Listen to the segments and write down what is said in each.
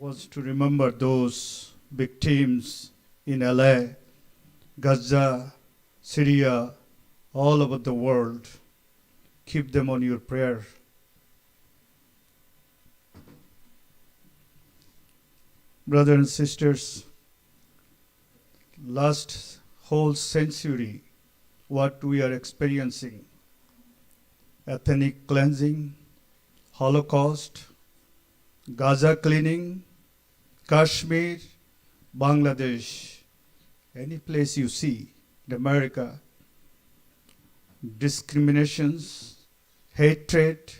was to remember those victims in LA, Gaza, Syria, all over the world. Keep them on your prayer. Brothers and sisters, last whole century, what we are experiencing, ethnic cleansing, Holocaust, Gaza cleaning, Kashmir, Bangladesh, any place you see in America, discriminations, hatred.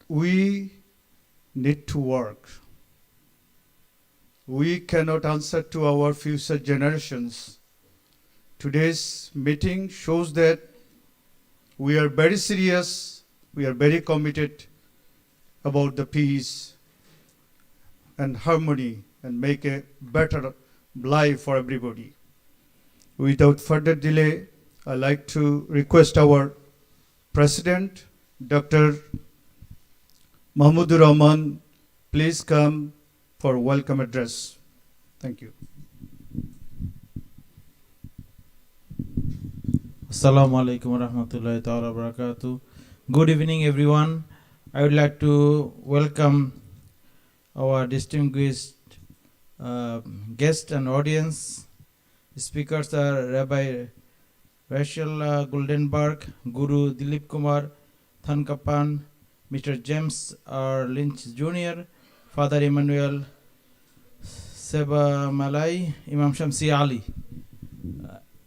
We need to work. We cannot answer to our future generations. Today's meeting shows that we are very serious, we are very committed about the peace and harmony and make a better life for everybody. Without further delay, I'd like to request our President, Dr. Mahmudur Rahman, please come for welcome address. Thank you. Assalamu alaikum wa rahmatullahi ta'ala wa barakatuh. Good evening, everyone. I would like to welcome our distinguished guest and audience. The speakers are Rabbi Rachel Goldenberg, Guru Dilip Kumar Thankapan, Mr. James R. Lynch Jr., Father Emmanuel Seba Malai, Imam Shamsi Ali,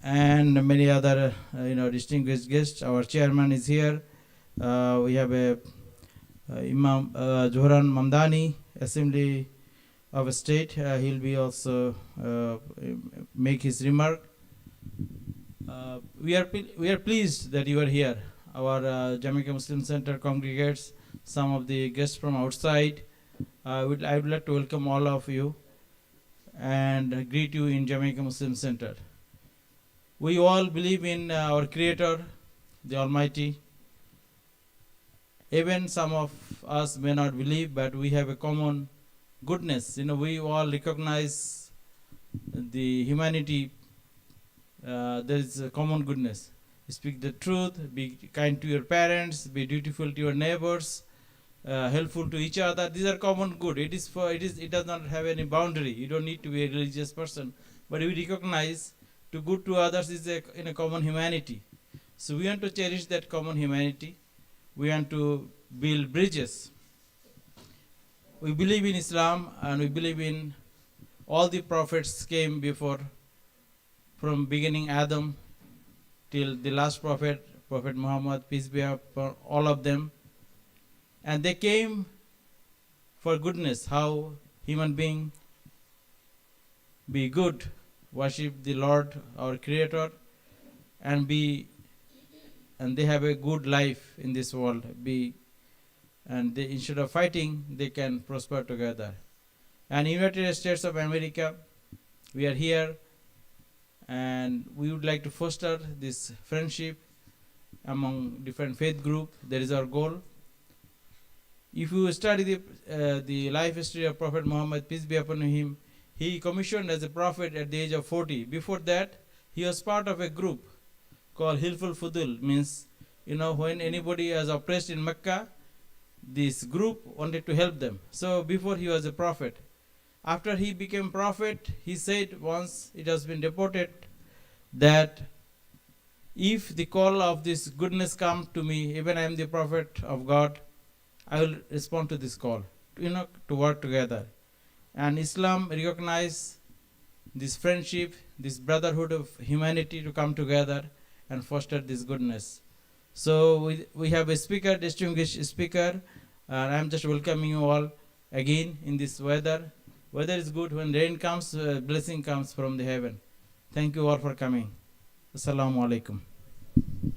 and many other distinguished guests. Our chairman is here. We have Imam Johran Mamdani, Assembly of State. He'll be also make his remark. We are pleased that you are here. Our Jamaica Muslim Center congregates some of the guests from outside. I would like to welcome all of you and greet you in Jamaica Muslim Center. We all believe in our Creator, the Almighty. Even some of us may not believe, but we have a common goodness. We all recognize the humanity. There is a common goodness. Speak the truth, be kind to your parents, be dutiful to your neighbors, helpful to each other. These are common good. It does not have any boundary. You don't need to be a religious person, but we recognize to good to others is in a common humanity. So we want to cherish that common humanity. We want to build bridges. We believe in Islam and we believe in all the prophets came before, from beginning Adam till the last prophet, Prophet Muhammad, peace be upon all of them. And they came for goodness, how human being be good, worship the Lord, our Creator, and they have a good life in this world. And they, instead of fighting, they can prosper together. And United States of America, we are here, and we would like to foster this friendship among different faith groups. That is our goal. If you study the life history of Prophet Muhammad, peace be upon him, he commissioned as a prophet at the age of 40. Before that, he was part of a group called Hilful Fudul. Means, when anybody was oppressed in Mecca, this group wanted to help them. So before he was a prophet. After he became prophet, he said once it has been reported that if the call of this goodness come to me, even I am the prophet of God, I will respond to this call, to work together. And Islam recognize this friendship, this brotherhood of humanity to come together and foster this goodness. So we have a speaker, distinguished speaker, and I'm just welcoming you all again in this weather. Weather is good. When rain comes, blessing comes from the heaven. Thank you all for coming. Assalamu alaikum.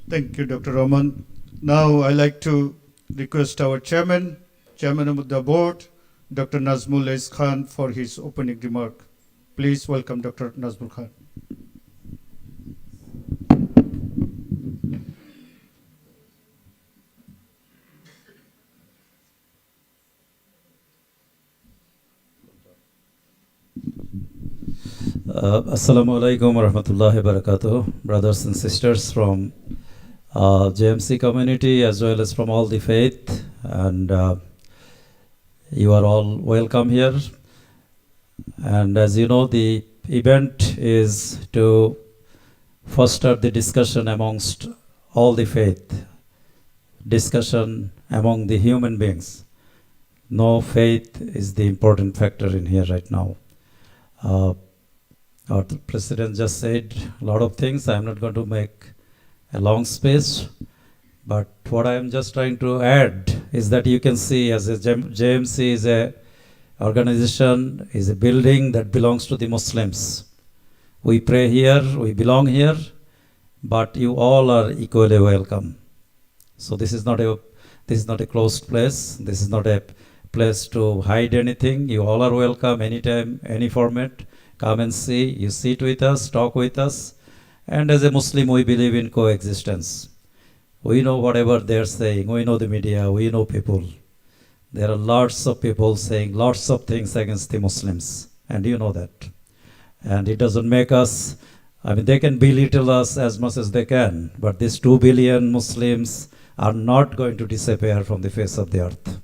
Thank you, Dr. Rahman. Now I'd like to request our chairman of the board, Dr. Nazmul Aziz Khan, for his opening remark. Please welcome Dr. Nazmul Khan. Assalamu alaikum wa rahmatullahi wa barakatuh, brothers and sisters from JMC community as well as from all the faith, and you are all welcome here. And as you know, the event is to foster the discussion amongst all the faith, discussion among the human beings. No, faith is the important factor in here right now. Our president just said a lot of things. I'm not going to make a long speech, but what I am just trying to add is that you can see as a JMC is a organization, is a building that belongs to the Muslims. We pray here, we belong here, but you all are equally welcome. So this is not a closed place. This is not a place to hide anything. You all are welcome anytime, any format. Come and see, you sit with us, talk with us. And as a Muslim, we believe in coexistence. We know whatever they're saying. We know the media, we know people. There are lots of people saying lots of things against the Muslims. And you know that. And it doesn't make us, they can belittle us as much as they can. But these 2 billion Muslims are not going to disappear from the face of the earth.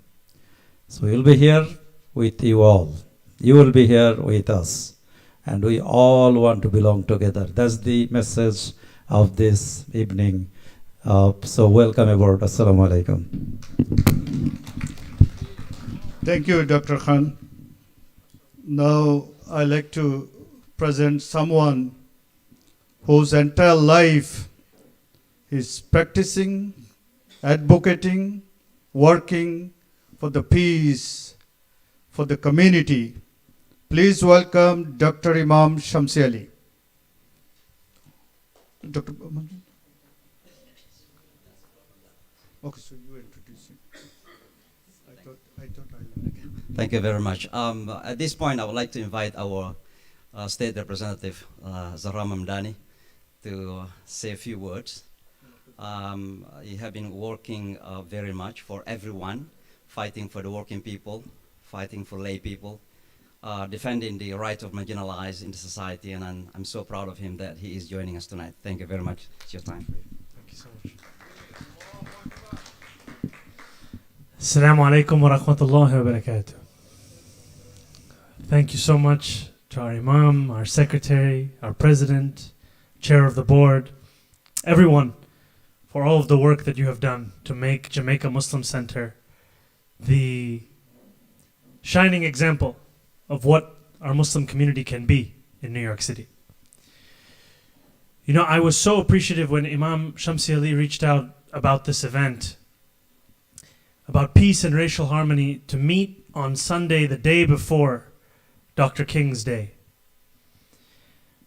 So we'll be here with you all. You will be here with us. And we all want to belong together. That's the message of this evening. So welcome aboard. Assalamu alaikum. Thank you, Dr. Khan. Now I'd like to present someone whose entire life is practicing, advocating, working for the peace, for the community. Please welcome Dr. Imam Shamsi Ali. Dr. Okay, so you introduce him. I thought I Thank you very much. At this point, I would like to invite our State Representative, Zahra Mamdani, to say a few words. You have been working very much for everyone, fighting for the working people, fighting for lay people, defending the rights of marginalized in the society, and I'm so proud of him that he is joining us tonight. Thank you very much. It's your time. Thank you so much. Assalamu alaikum wa rahmatullahi wa barakatuh. Thank you so much to our Imam, our Secretary, our President, Chair of the Board, everyone, for all of the work that you have done to make Jamaica Muslim Center the shining example of what our Muslim community can be in New York City. You know, I was so appreciative when Imam Shamsi Ali reached out about this event, about peace and racial harmony, to meet on Sunday, the day before Dr. King's Day.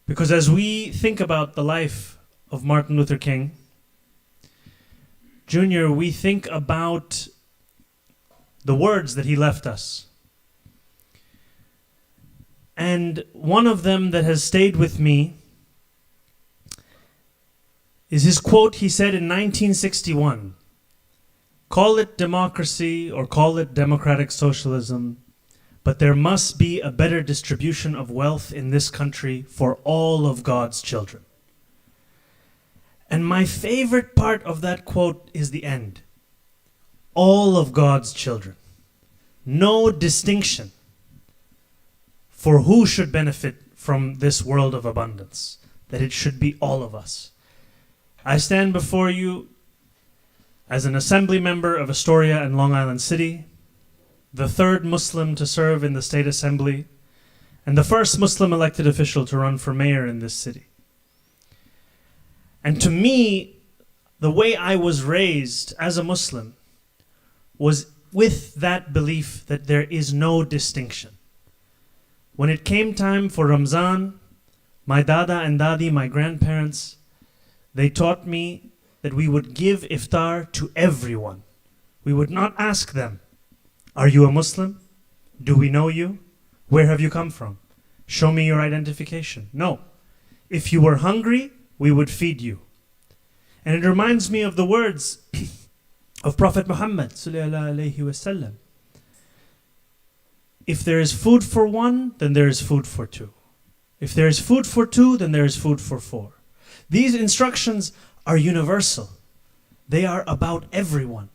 Because as we think about the life of Martin Luther King Jr., we think about the words that he left us. And one of them that has stayed with me is his quote he said in 1961. Call it democracy or call it democratic socialism, but there must be a better distribution of wealth in this country for all of God's children. And my favorite part of that quote is the end. All of God's children. No distinction for who should benefit from this world of abundance. That it should be all of us. I stand before you as an assembly member of Astoria and Long Island City, the 3rd Muslim to serve in the State Assembly, and the 1st Muslim elected official to run for mayor in this city. And to me, the way I was raised as a Muslim was with that belief that there is no distinction. When it came time for Ramzan, my dada and dadi, my grandparents, they taught me that we would give iftar to everyone. We would not ask them, are you a Muslim? Do we know you? Where have you come from? Show me your identification. No. If you were hungry, we would feed you. And it reminds me of the words of Prophet Muhammad sallallahu alaihi wasallam. If there is food for one, then there is food for two. If there is food for two, then there is food for four. These instructions are universal. They are about everyone.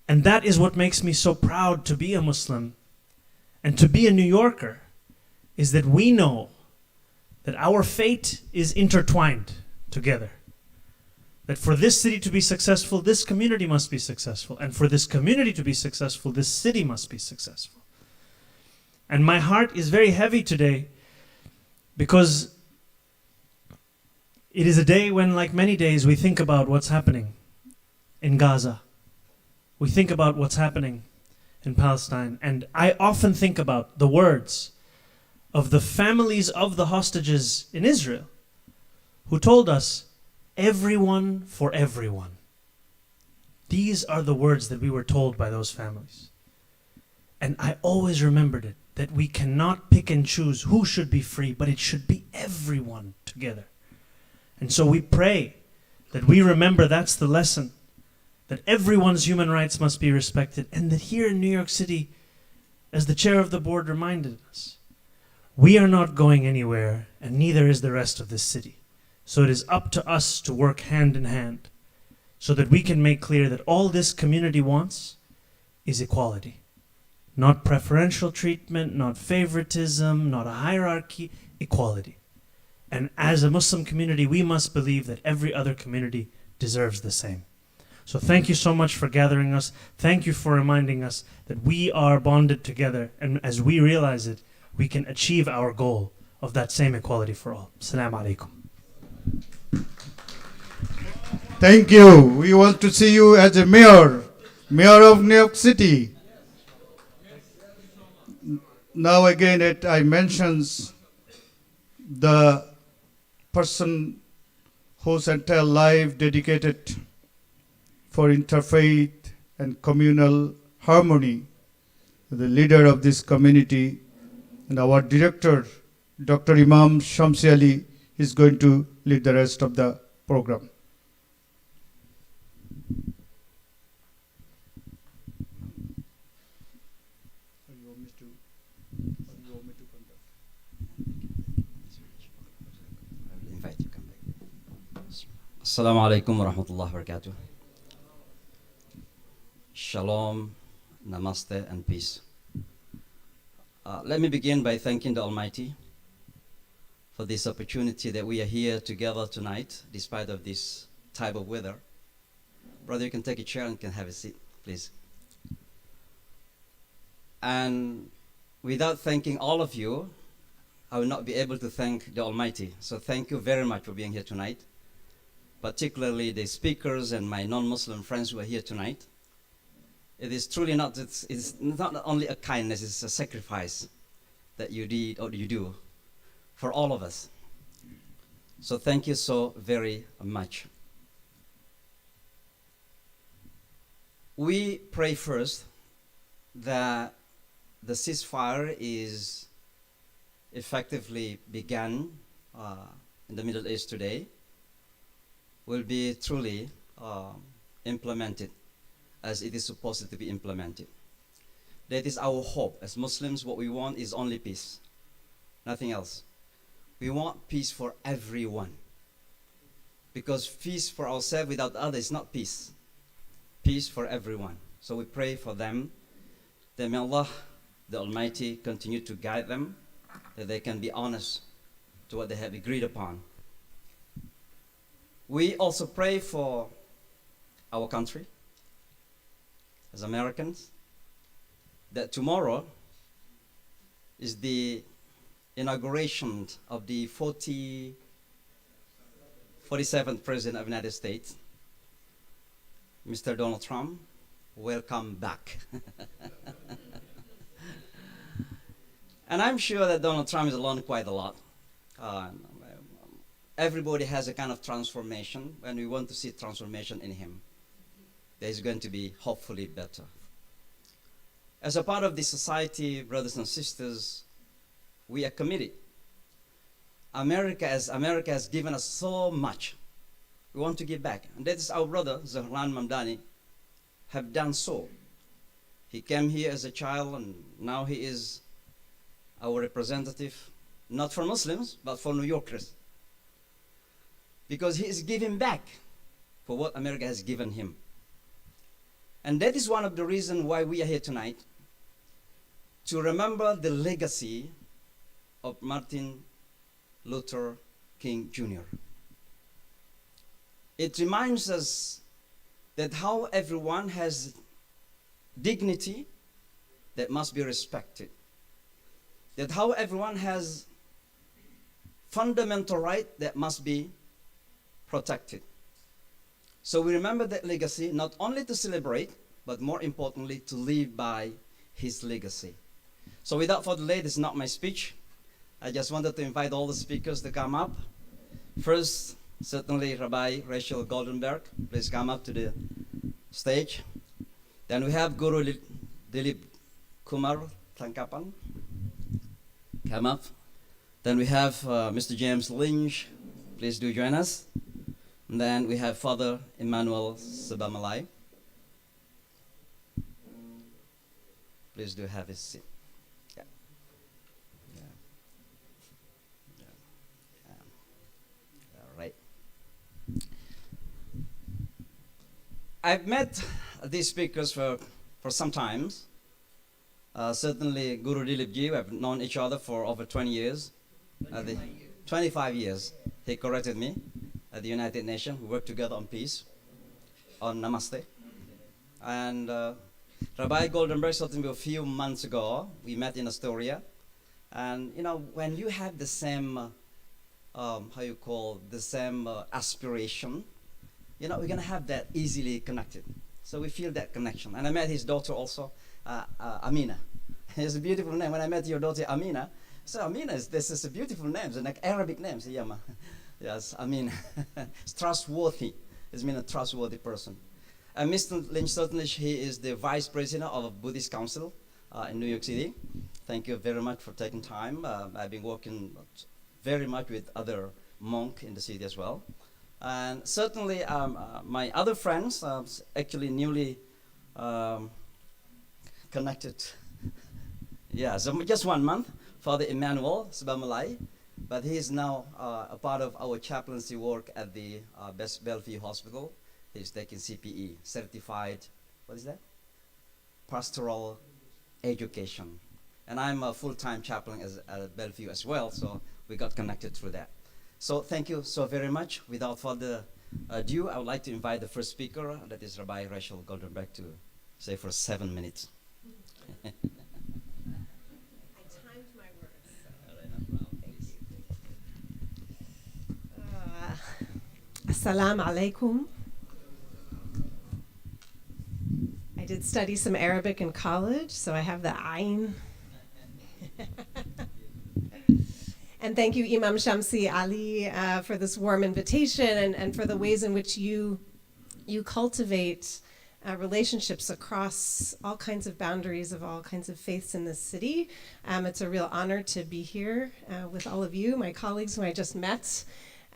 And that is what makes me so proud to be a Muslim and to be a New Yorker, is that we know that our fate is intertwined together. That for this city to be successful, this community must be successful. And for this community to be successful, this city must be successful. And my heart is very heavy today because it is a day when, like many days, we think about what's happening in Gaza. We think about what's happening in Palestine. And I often think about the words of the families of the hostages in Israel who told us, everyone for everyone. These are the words that we were told by those families. And I always remembered it, that we cannot pick and choose who should be free, but it should be everyone together. And so we pray that we remember that's the lesson, that everyone's human rights must be respected, and that here in New York City, as the chair of the board reminded us, we are not going anywhere, and neither is the rest of this city. So it is up to us to work hand in hand so that we can make clear that all this community wants is equality. Not preferential treatment, not favoritism, not a hierarchy, equality. And as a Muslim community, we must believe that every other community deserves the same. So thank you so much for gathering us. Thank you for reminding us that we are bonded together, and as we realize it, we can achieve our goal of that same equality for all. Assalamu alaikum. Thank you. We want to see you as a mayor of New York City. Now again, I mentions the person whose entire life dedicated for interfaith and communal harmony, the leader of this community, and our director, Dr. Imam Shamsi Ali, is going to lead the rest of the program. Assalamu alaikum wa rahmatullahi wa barakatuh. Shalom, namaste, and peace. Let me begin by thanking the Almighty for this opportunity that we are here together tonight, despite of this type of weather. Brother, you can take a chair and can have a seat, please. And without thanking all of you, I will not be able to thank the Almighty. So thank you very much for being here tonight, particularly the speakers and my non-Muslim friends who are here tonight. It is truly not, it's not only a kindness, it's a sacrifice that you did or you do for all of us. So thank you so very much. We pray first that the ceasefire is effectively begun in the Middle East today, will be truly implemented as it is supposed to be implemented. That is our hope. As Muslims, what we want is only peace, nothing else. We want peace for everyone. Because peace for ourselves without others is not peace. Peace for everyone. So we pray for them, that may Allah, the Almighty, continue to guide them, that they can be honest to what they have agreed upon. We also pray for our country, as Americans, that tomorrow is the inauguration of the 47th President of the United States, Mr. Donald Trump. Welcome back. And I'm sure that Donald Trump has learned quite a lot. Everybody has a kind of transformation, and we want to see transformation in him. There is going to be hopefully better. As a part of this society, brothers and sisters, we are committed. America has given us so much. We want to give back. And that is our brother, Zahran Mamdani, have done so. He came here as a child, and now he is our representative not for Muslims, but for New Yorkers. Because he is giving back for what America has given him. And that is one of the reasons why we are here tonight, to remember the legacy of Martin Luther King Jr. It reminds us that how everyone has dignity that must be respected, that how everyone has fundamental right that must be protected. So we remember that legacy, not only to celebrate, but more importantly, to live by his legacy. So without further delay, this is not my speech. I just wanted to invite all the speakers to come up. First, certainly Rabbi Rachel Goldenberg, please come up to the stage. Then we have Guru Dilip Kumar Tangkapan, come up. Then we have Mr. James Lynch, please do join us. And then we have Father Emmanuel Sabamalai. Please do have his seat. Yeah. Yeah. Yeah. All right. I've met these speakers for some time. Certainly Guru Dilip Ji, we have known each other for over 20 years. 25 years. He corrected me. At the United Nations, we work together on peace, on Namaste. And Rabbi Goldenberg, certainly a few months ago, we met in Astoria. And you know, when you have the same, the same aspiration, you know, we're gonna have that easily connected. So we feel that connection. And I met his daughter also, Amina. It's a beautiful name. When I met your daughter, Amina, so Amina, this is a beautiful name, it's like Arabic name, so yeah. Yes, I mean, it's trustworthy. It's mean a trustworthy person. And Mr. Lynch, certainly he is the Vice President of a Buddhist Council in New York City. Thank you very much for taking time. I've been working very much with other monks in the city as well. And certainly my other friends, actually newly connected. Yeah, so just 1 month, Father Emmanuel Sabamalai. But he is now a part of our chaplaincy work at the Bellevue Hospital. He's taking CPE, Certified, what is that? Pastoral Education. And I'm a full-time chaplain at Bellevue as well, so we got connected through that. So thank you so very much. Without further ado, I would like to invite the first speaker, that is Rabbi Rachel Goldenberg, to say for 7 minutes. Assalamu alaikum. I did study some Arabic in college, so I have the ayn. And thank you, Imam Shamsi Ali, for this warm invitation and for the ways in which you cultivate relationships across all kinds of boundaries of all kinds of faiths in this city. It's a real honor to be here with all of you, my colleagues who I just met.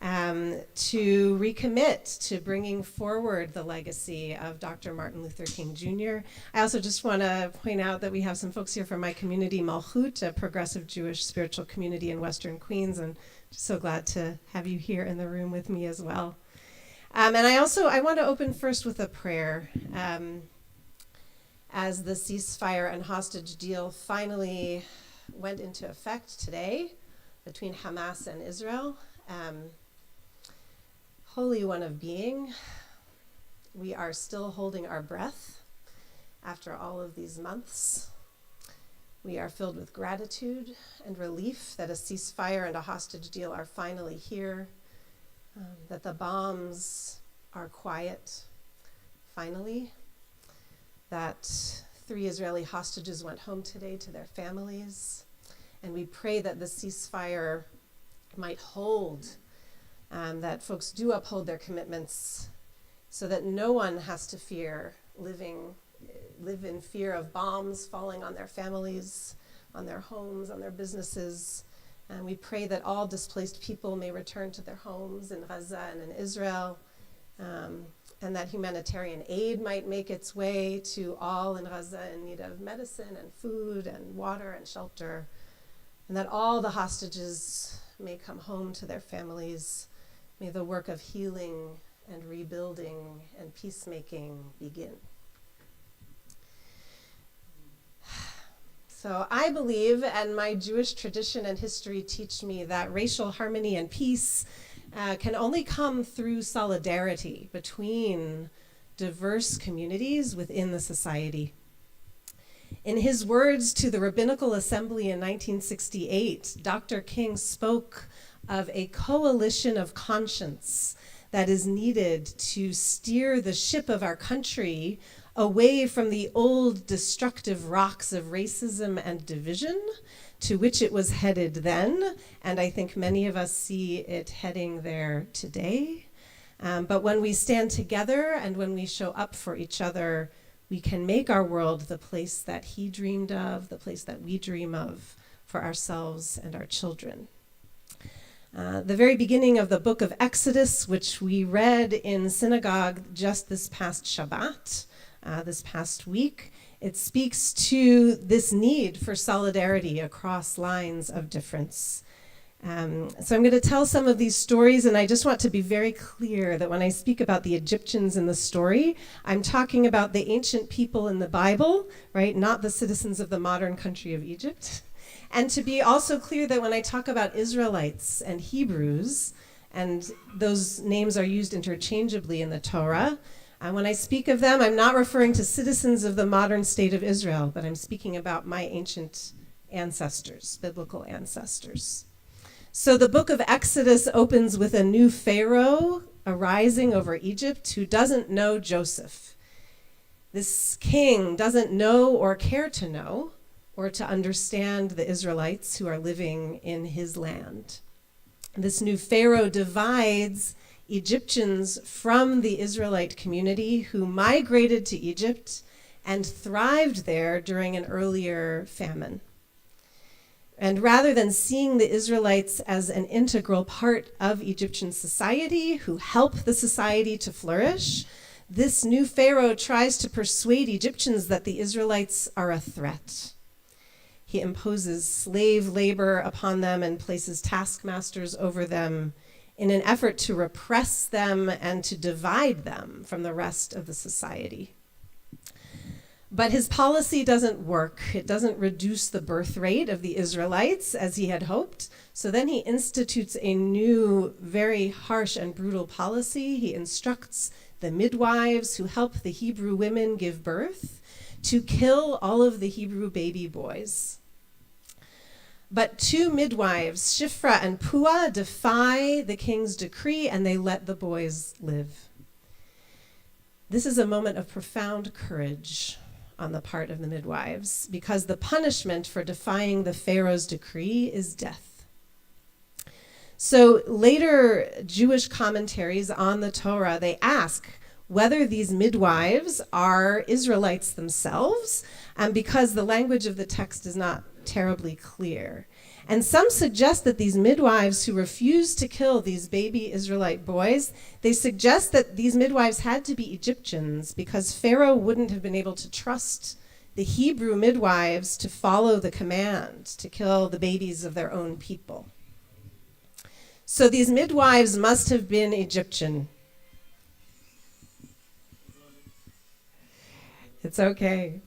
To recommit to bringing forward the legacy of Dr. Martin Luther King Jr. I also just want to point out that we have some folks here from my community, Malchut, a progressive Jewish spiritual community in Western Queens, and just so glad to have you here in the room with me as well. And I want to open first with a prayer. As the ceasefire and hostage deal finally went into effect today between Hamas and Israel, Holy One of Being, we are still holding our breath after all of these months. We are filled with gratitude and relief that a ceasefire and a hostage deal are finally here, that the bombs are quiet, finally, that 3 Israeli hostages went home today to their families, and we pray that the ceasefire might hold, that folks do uphold their commitments so that no one has to live in fear of bombs falling on their families, on their homes, on their businesses. And we pray that all displaced people may return to their homes in Gaza and in Israel, and that humanitarian aid might make its way to all in Gaza in need of medicine and food and water and shelter. and that all the hostages may come home to their families. May the work of healing and rebuilding and peacemaking begin. So I believe, and my Jewish tradition and history teach me, that racial harmony and peace can only come through solidarity between diverse communities within the society. In his words to the Rabbinical Assembly in 1968, Dr. King spoke of a coalition of conscience that is needed to steer the ship of our country away from the old destructive rocks of racism and division to which it was headed then, and I think many of us see it heading there today. But when we stand together and when we show up for each other, we can make our world the place that he dreamed of, the place that we dream of for ourselves and our children. The very beginning of the book of Exodus, which we read in synagogue just this past Shabbat, this past week, it speaks to this need for solidarity across lines of difference. So I'm going to tell some of these stories, and I just want to be very clear that when I speak about the Egyptians in the story, I'm talking about the ancient people in the Bible, right? Not the citizens of the modern country of Egypt. And to be also clear that when I talk about Israelites and Hebrews, and those names are used interchangeably in the Torah, and when I speak of them, I'm not referring to citizens of the modern state of Israel, but I'm speaking about my ancient ancestors, biblical ancestors. So the book of Exodus opens with a new Pharaoh arising over Egypt who doesn't know Joseph. This king doesn't know or care to know or to understand the Israelites who are living in his land. This new Pharaoh divides Egyptians from the Israelite community who migrated to Egypt and thrived there during an earlier famine. And rather than seeing the Israelites as an integral part of Egyptian society who help the society to flourish, this new Pharaoh tries to persuade Egyptians that the Israelites are a threat. He imposes slave labor upon them and places taskmasters over them in an effort to repress them and to divide them from the rest of the society. But his policy doesn't work. It doesn't reduce the birth rate of the Israelites as he had hoped. So then he institutes a new, very harsh and brutal policy. He instructs the midwives who help the Hebrew women give birth to kill all of the Hebrew baby boys. But two midwives, Shifra and Puah, defy the king's decree and they let the boys live. This is a moment of profound courage on the part of the midwives because the punishment for defying the Pharaoh's decree is death. So later Jewish commentaries on the Torah, they ask whether these midwives are Israelites themselves, because the language of the text is not terribly clear. And some suggest that these midwives who refused to kill these baby Israelite boys, they suggest that these midwives had to be Egyptians because Pharaoh wouldn't have been able to trust the Hebrew midwives to follow the command to kill the babies of their own people. So these midwives must have been Egyptian. It's okay.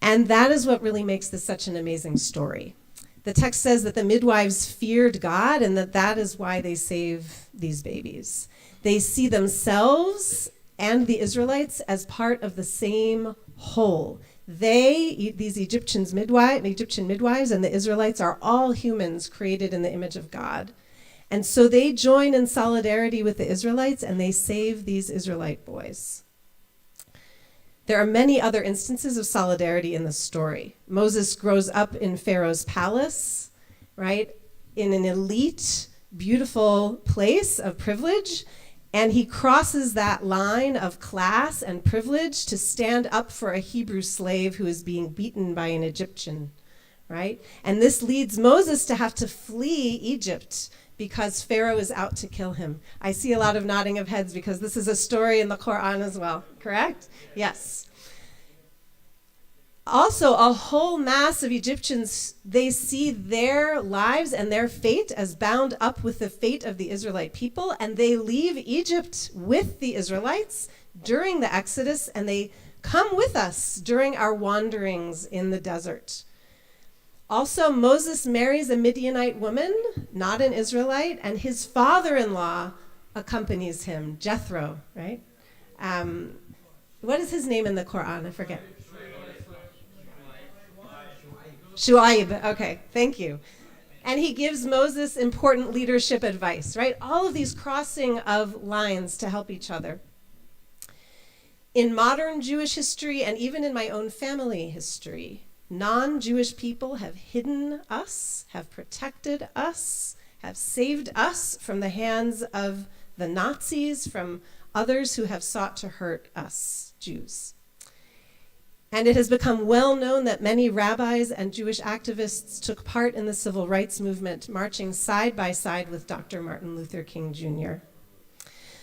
And that is what really makes this such an amazing story. The text says that the midwives feared God and that is why they save these babies. They see themselves and the Israelites as part of the same whole. These Egyptian midwives and the Israelites are all humans created in the image of God. And so they join in solidarity with the Israelites and they save these Israelite boys. There are many other instances of solidarity in the story. Moses grows up in Pharaoh's palace, right, in an elite, beautiful place of privilege, and he crosses that line of class and privilege to stand up for a Hebrew slave who is being beaten by an Egyptian, right? And this leads Moses to have to flee Egypt because Pharaoh is out to kill him. I see a lot of nodding of heads because this is a story in the Quran as well, correct? Yes. Also, a whole mass of Egyptians, they see their lives and their fate as bound up with the fate of the Israelite people, and they leave Egypt with the Israelites during the Exodus, and they come with us during our wanderings in the desert. Also, Moses marries a Midianite woman, not an Israelite, and his father-in-law accompanies him, Jethro, right? What is his name in the Quran? I forget. Shu'aib, okay, thank you. And he gives Moses important leadership advice, right? All of these crossing of lines to help each other. In modern Jewish history, and even in my own family history, non-Jewish people have hidden us, have protected us, have saved us from the hands of the Nazis, from others who have sought to hurt us, Jews. And it has become well known that many rabbis and Jewish activists took part in the civil rights movement, marching side by side with Dr. Martin Luther King Jr.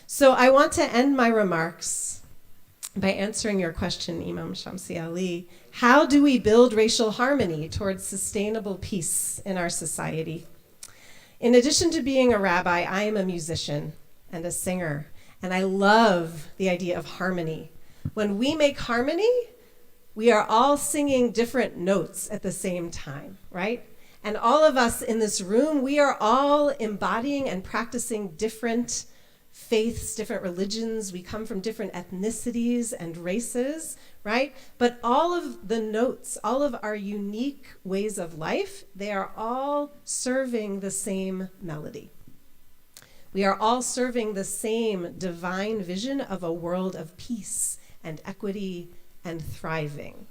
So I want to end my remarks by answering your question, Imam Shamsi Ali. How do we build racial harmony towards sustainable peace in our society? In addition to being a rabbi, I am a musician and a singer, and I love the idea of harmony. When we make harmony, we are all singing different notes at the same time, right? And all of us in this room, we are all embodying and practicing different faiths, different religions. We come from different ethnicities and races, right? But all of the notes, all of our unique ways of life, they are all serving the same melody. We are all serving the same divine vision of a world of peace and equity and thriving.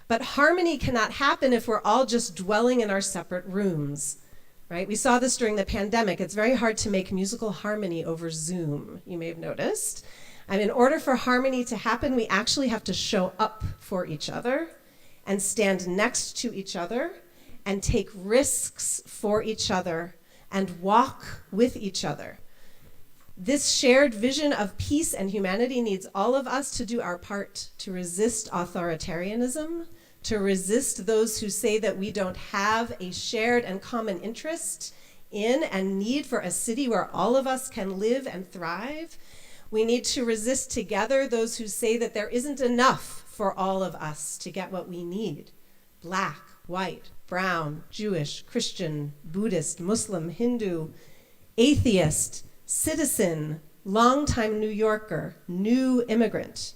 But harmony cannot happen if we're all just dwelling in our separate rooms, right? We saw this during the pandemic. It's very hard to make musical harmony over Zoom, you may have noticed. And in order for harmony to happen, we actually have to show up for each other and stand next to each other and take risks for each other and walk with each other. This shared vision of peace and humanity needs all of us to do our part to resist authoritarianism, to resist those who say that we don't have a shared and common interest in and need for a city where all of us can live and thrive. We need to resist together those who say that there isn't enough for all of us to get what we need. Black, white, brown, Jewish, Christian, Buddhist, Muslim, Hindu, atheist, citizen, longtime New Yorker, new immigrant.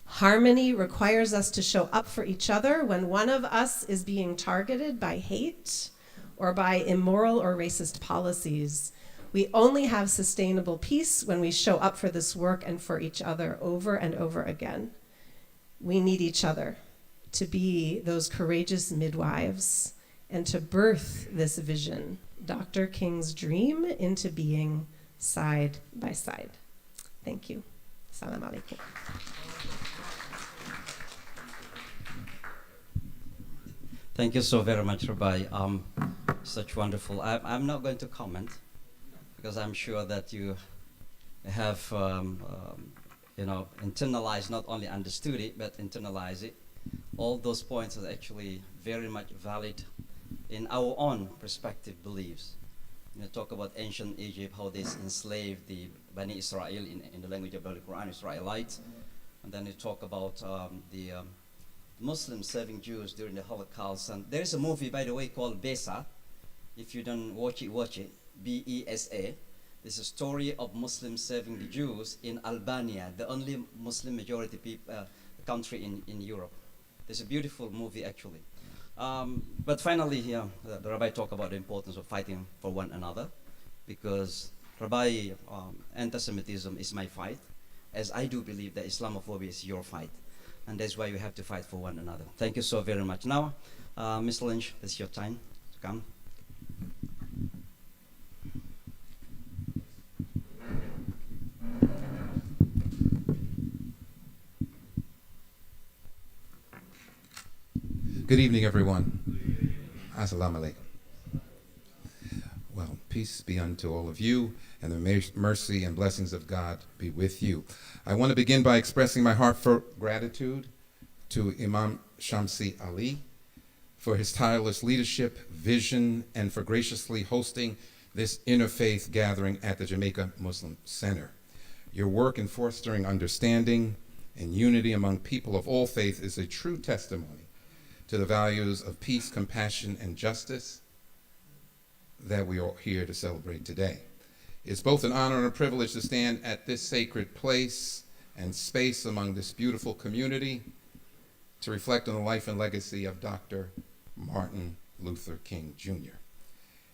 Harmony requires us to show up for each other when one of us is being targeted by hate or by immoral or racist policies. We only have sustainable peace when we show up for this work and for each other over and over again. We need each other to be those courageous midwives and to birth this vision, Dr. King's dream, into being side by side. Thank you. Assalamu alaikum. Thank you so very much, Rabbi. Such wonderful. I'm not going to comment because I'm sure that you have, internalized, not only understood it, but internalized it. All those points are actually very much valid in our own perspective beliefs. Talk about ancient Egypt, how they enslaved the Bani Israel in the language of the Quran, Israelites. And then you talk about the Muslims serving Jews during the Holocaust. And there is a movie, by the way, called Besa. If you don't watch it. B-E-S-A. It's a story of Muslims serving the Jews in Albania, the only Muslim majority country in Europe. It's a beautiful movie, actually. But finally, here, the Rabbi talked about the importance of fighting for one another, because Rabbi, anti-Semitism is my fight, as I do believe that Islamophobia is your fight, and that's why you have to fight for one another. Thank you so very much. Now, Ms. Lynch, it's your time to come. Good evening, everyone. Assalamu alaikum. Well, peace be unto all of you, and the mercy and blessings of God be with you. I want to begin by expressing my heartfelt gratitude to Imam Shamsi Ali for his tireless leadership, vision, and for graciously hosting this interfaith gathering at the Jamaica Muslim Center. Your work in fostering understanding and unity among people of all faith is a true testimony to the values of peace, compassion, and justice that we are here to celebrate today. It's both an honor and a privilege to stand at this sacred place and space among this beautiful community to reflect on the life and legacy of Dr. Martin Luther King Jr.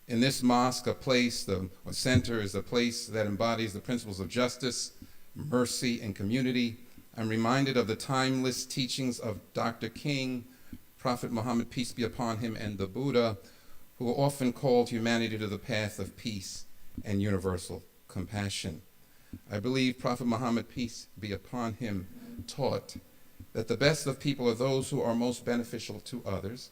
In this mosque, a center is a place that embodies the principles of justice, mercy, and community. I'm reminded of the timeless teachings of Dr. King, Prophet Muhammad, peace be upon him, and the Buddha, who often called humanity to the path of peace and universal compassion. I believe Prophet Muhammad, peace be upon him, taught that the best of people are those who are most beneficial to others,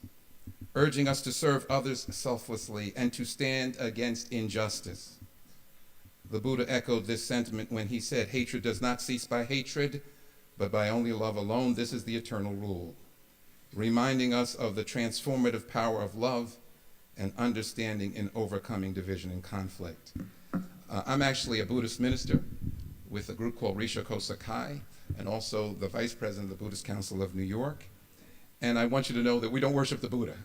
urging us to serve others selflessly and to stand against injustice. The Buddha echoed this sentiment when he said, "Hatred does not cease by hatred, but by only love alone. This is the eternal rule," reminding us of the transformative power of love and understanding in overcoming division and conflict. I'm actually a Buddhist minister with a group called Risha Kosakai, and also the vice president of the Buddhist Council of New York. And I want you to know that we don't worship the Buddha.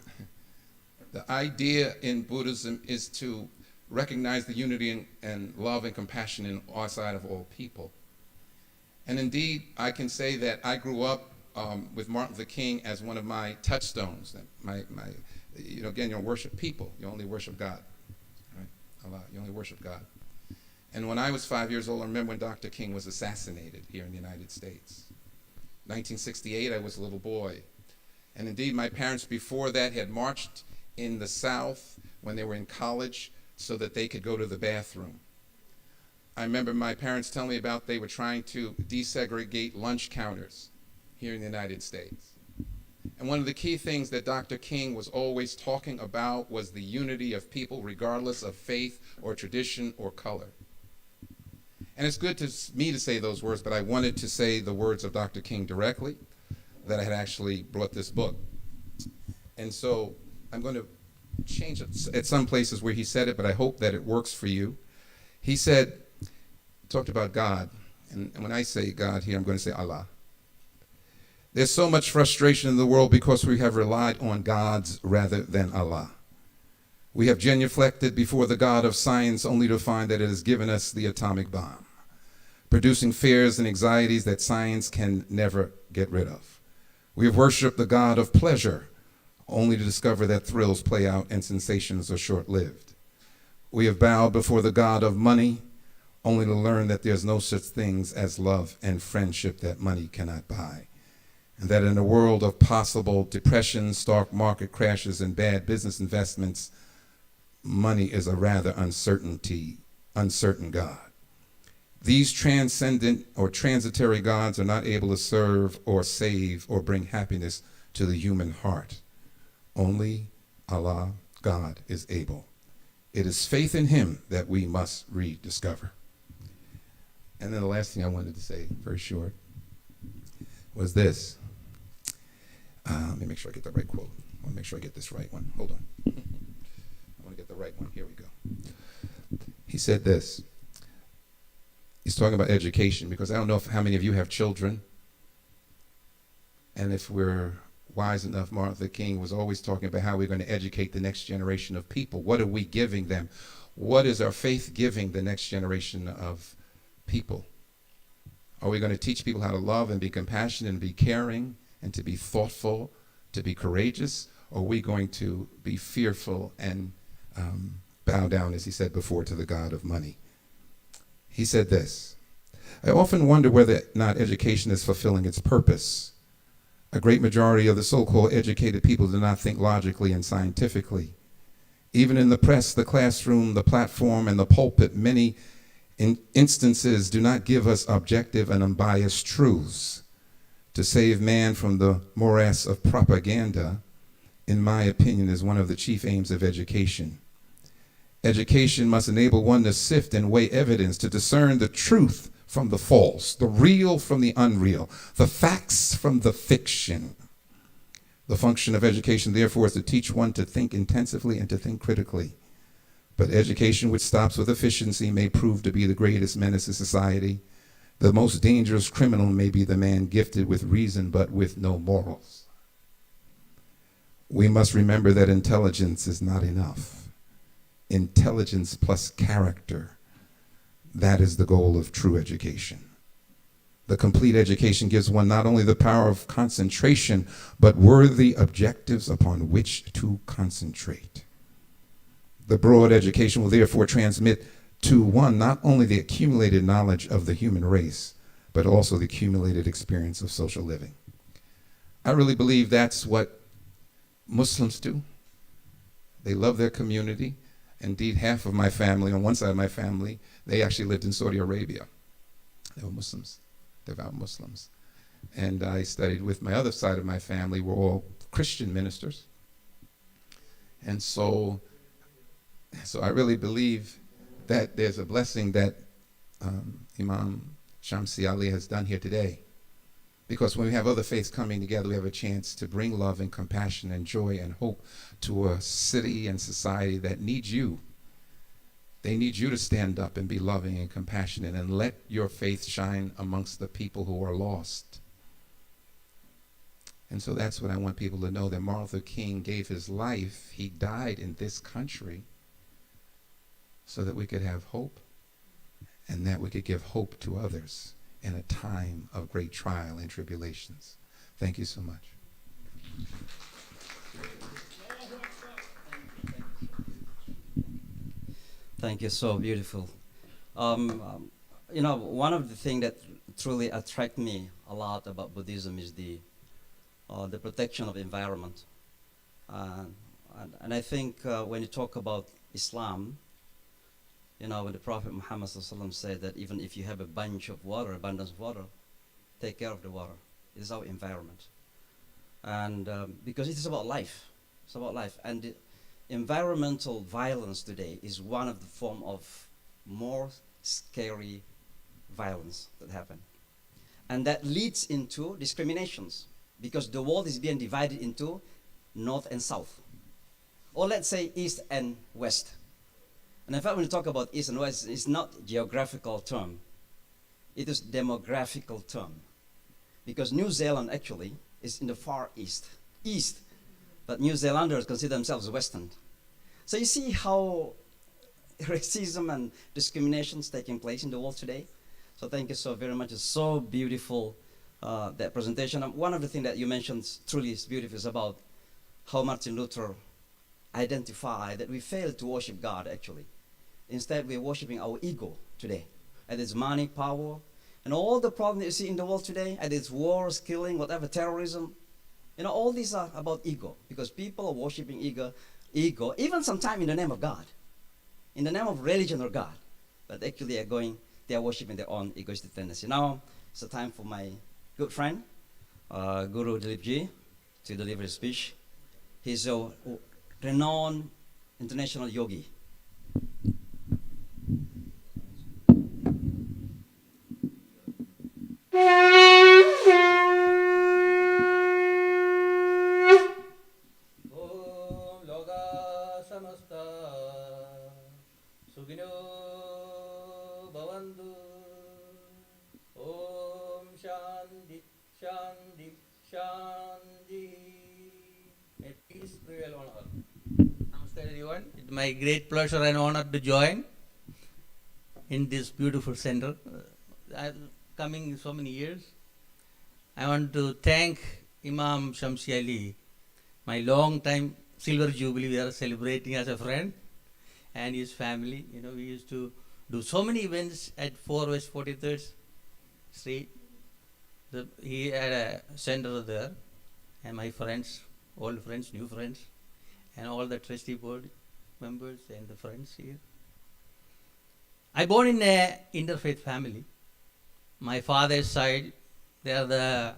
The idea in Buddhism is to recognize the unity and love and compassion in our side of all people. And indeed, I can say that I grew up with Martin Luther King as one of my touchstones. Again, you don't worship people, you only worship God. Right? Allah, you only worship God. And when I was 5 years old, I remember when Dr. King was assassinated here in the United States. 1968, I was a little boy. And indeed, my parents before that had marched in the South when they were in college so that they could go to the bathroom. I remember my parents telling me about they were trying to desegregate lunch counters here in the United States. And one of the key things that Dr. King was always talking about was the unity of people regardless of faith or tradition or color. And it's good to me to say those words, but I wanted to say the words of Dr. King directly, that I had actually brought this book. And so I'm going to change it at some places where he said it, but I hope that it works for you. He said, talked about God, and when I say God here, I'm going to say Allah. There's so much frustration in the world because we have relied on gods rather than Allah. We have genuflected before the God of science only to find that it has given us the atomic bomb, producing fears and anxieties that science can never get rid of. We have worshiped the God of pleasure only to discover that thrills play out and sensations are short-lived. We have bowed before the God of money only to learn that there's no such things as love and friendship that money cannot buy. And that in a world of possible depression, stock market crashes, and bad business investments, money is a rather uncertain God. These transcendent or transitory gods are not able to serve or save or bring happiness to the human heart. Only Allah, God, is able. It is faith in him that we must rediscover. And then the last thing I wanted to say, very short, was this. Let me make sure I get the right quote. I want to make sure I get this right one. Hold on. I want to get the right one. Here we go. He said this. He's talking about education, because I don't know how many of you have children. And if we're wise enough, Martin Luther King was always talking about how we're going to educate the next generation of people. What are we giving them? What is our faith giving the next generation of people? Are we going to teach people how to love and be compassionate and be caring and to be thoughtful, to be courageous? Or are we going to be fearful and bow down, as he said before, to the God of money? He said this, I often wonder whether or not education is fulfilling its purpose. A great majority of the so-called educated people do not think logically and scientifically. Even in the press, the classroom, the platform, and the pulpit, many instances do not give us objective and unbiased truths. To save man from the morass of propaganda, in my opinion, is one of the chief aims of education. Education must enable one to sift and weigh evidence, to discern the truth from the false, the real from the unreal, the facts from the fiction. The function of education, therefore, is to teach one to think intensively and to think critically. But education which stops with efficiency may prove to be the greatest menace to society. The most dangerous criminal may be the man gifted with reason but with no morals. We must remember that intelligence is not enough. Intelligence plus character, that is the goal of true education. The complete education gives one not only the power of concentration, but worthy objectives upon which to concentrate. The broad education will therefore transmit to one not only the accumulated knowledge of the human race, but also the accumulated experience of social living. I really believe that's what Muslims do. They love their community. Indeed, half of my family, on one side of my family, they actually lived in Saudi Arabia. They were Muslims, devout Muslims. And I studied with my other side of my family, were all Christian ministers. And so I really believe that there's a blessing that Imam Shamsi Ali has done here today. Because when we have other faiths coming together, we have a chance to bring love and compassion and joy and hope to a city and society that needs you. They need you to stand up and be loving and compassionate and let your faith shine amongst the people who are lost. And so that's what I want people to know, that Martin Luther King gave his life. He died in this country so that we could have hope and that we could give hope to others in a time of great trial and tribulations. Thank you so much. Thank you, so beautiful. You know, one of the things that truly attract me a lot about Buddhism is the protection of environment. And I think when you talk about Islam, you know, when the Prophet Muhammad ﷺ said that even if you have a bunch of water, abundance of water, take care of the water. It is our environment. And because it is about life. It's about life. And the environmental violence today is one of the form of more scary violence that happen. And that leads into discriminations, because the world is being divided into north and south. Or let's say east and west. And in fact, when you talk about east and west, it's not geographical term. It is demographical term. Because New Zealand actually is in the far east. But New Zealanders consider themselves Western. So you see how racism and discrimination is taking place in the world today. So thank you so very much. It's so beautiful, that presentation. And one of the things that you mentioned truly is beautiful is about how Martin Luther identified that we fail to worship God actually. Instead, we're worshiping our ego today. And it's money, power, and all the problems that you see in the world today, and it's wars, killing, whatever, terrorism. You know, all these are about ego, because people are worshiping ego, even sometimes in the name of God, in the name of religion or God. But actually they are worshiping their own egoistic tendency. Now, it's the time for my good friend, Guru Dilipji, to deliver his speech. He's a renowned international yogi. Namaste everyone. It's my great pleasure and honor to join in this beautiful center. I'm coming so many years. I want to thank Imam Shamsi Ali, my long time silver jubilee we are celebrating as a friend, and his family. You know, we used to do so many events at 4 West 43rd Street. He had a center there, and my friends, old friends, new friends, and all the trustee board members and the friends here. I born in a interfaith family. My father's side, they are the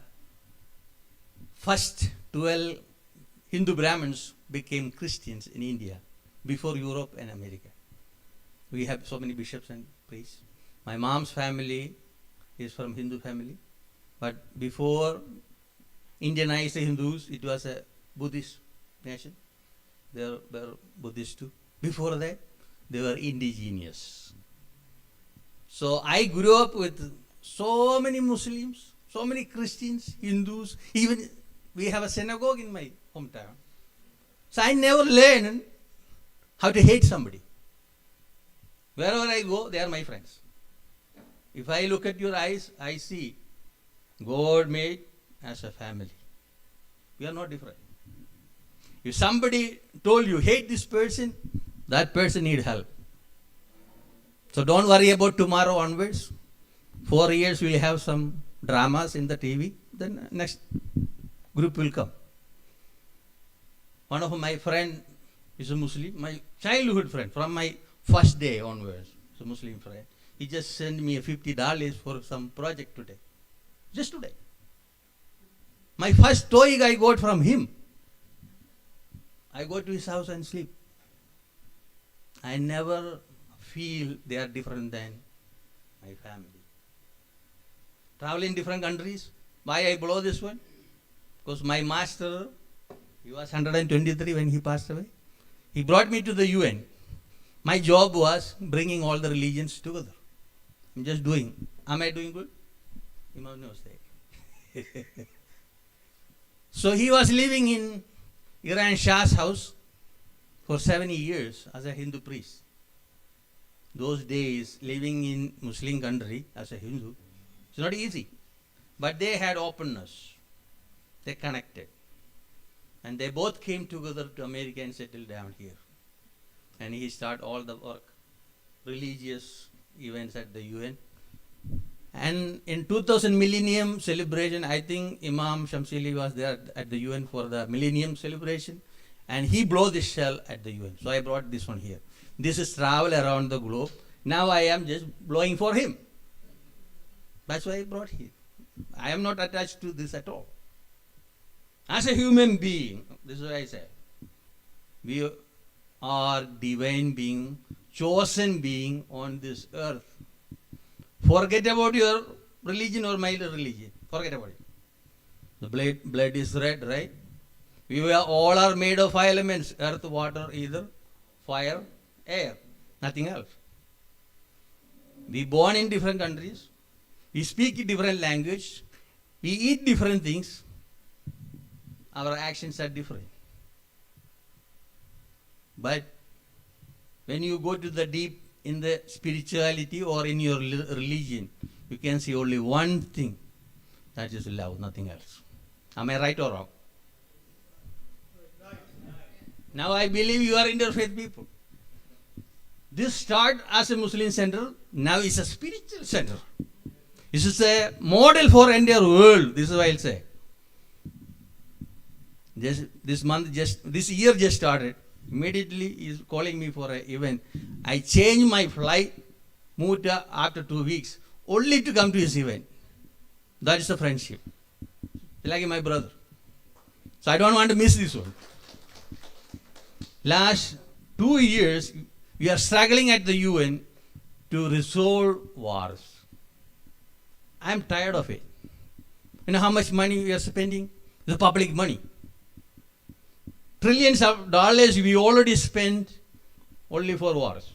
first 12 Hindu Brahmins became Christians in India before Europe and America. We have so many bishops and priests. My mom's family, He's from Hindu family. But before Indianized Hindus, it was a Buddhist nation. They were Buddhist too. Before that, they were indigenous. So I grew up with so many Muslims, so many Christians, Hindus, even we have a synagogue in my hometown. So I never learned how to hate somebody. Wherever I go, they are my friends. If I look at your eyes, I see God made as a family. We are not different. If somebody told you, hate this person, that person need help. So don't worry about tomorrow onwards. 4 years we'll have some dramas in the TV, then next group will come. One of my friend is a Muslim, my childhood friend, from my first day onwards, is a Muslim friend. He just sent me $50 for some project today. Just today. My first toy I got from him. I go to his house and sleep. I never feel they are different than my family. Travel in different countries. Why I blow this one? Because my master, he was 123 when he passed away. He brought me to the UN. My job was bringing all the religions together. I'm just doing. Am I doing good? Imam knows that. So he was living in Iran Shah's house for 70 years as a Hindu priest. Those days, living in Muslim country as a Hindu, it's not easy. But they had openness. They connected. And they both came together to America and settled down here. And he started all the work, religious events at the UN. And in 2000 Millennium Celebration, I think Imam Shamsili was there at the UN for the Millennium Celebration. And he blew this shell at the UN. So I brought this one here. This is travel around the globe. Now I am just blowing for him. That's why I brought him. I am not attached to this at all. As a human being, this is what I say. We are divine being, chosen being on this earth. Forget about your religion or my religion. Forget about it. The blood is red, right? We all are made of five elements. Earth, water, ether, fire, air. Nothing else. We born in different countries. We speak different language. We eat different things. Our actions are different. But when you go to the deep in the spirituality or in your religion, you can see only one thing. That is love, nothing else. Am I right or wrong? Now I believe you are interfaith people. This started as a Muslim center, now it's a spiritual center. This is a model for entire world. This is what I'll say. This year just started. Immediately he is calling me for an event. I changed my flight, moved after 2 weeks, only to come to his event. That is a friendship. Like my brother. So I don't want to miss this one. Last 2 years, we are struggling at the UN to resolve wars. I am tired of it. You know how much money we are spending? The public money. Trillions of dollars we already spent only for wars.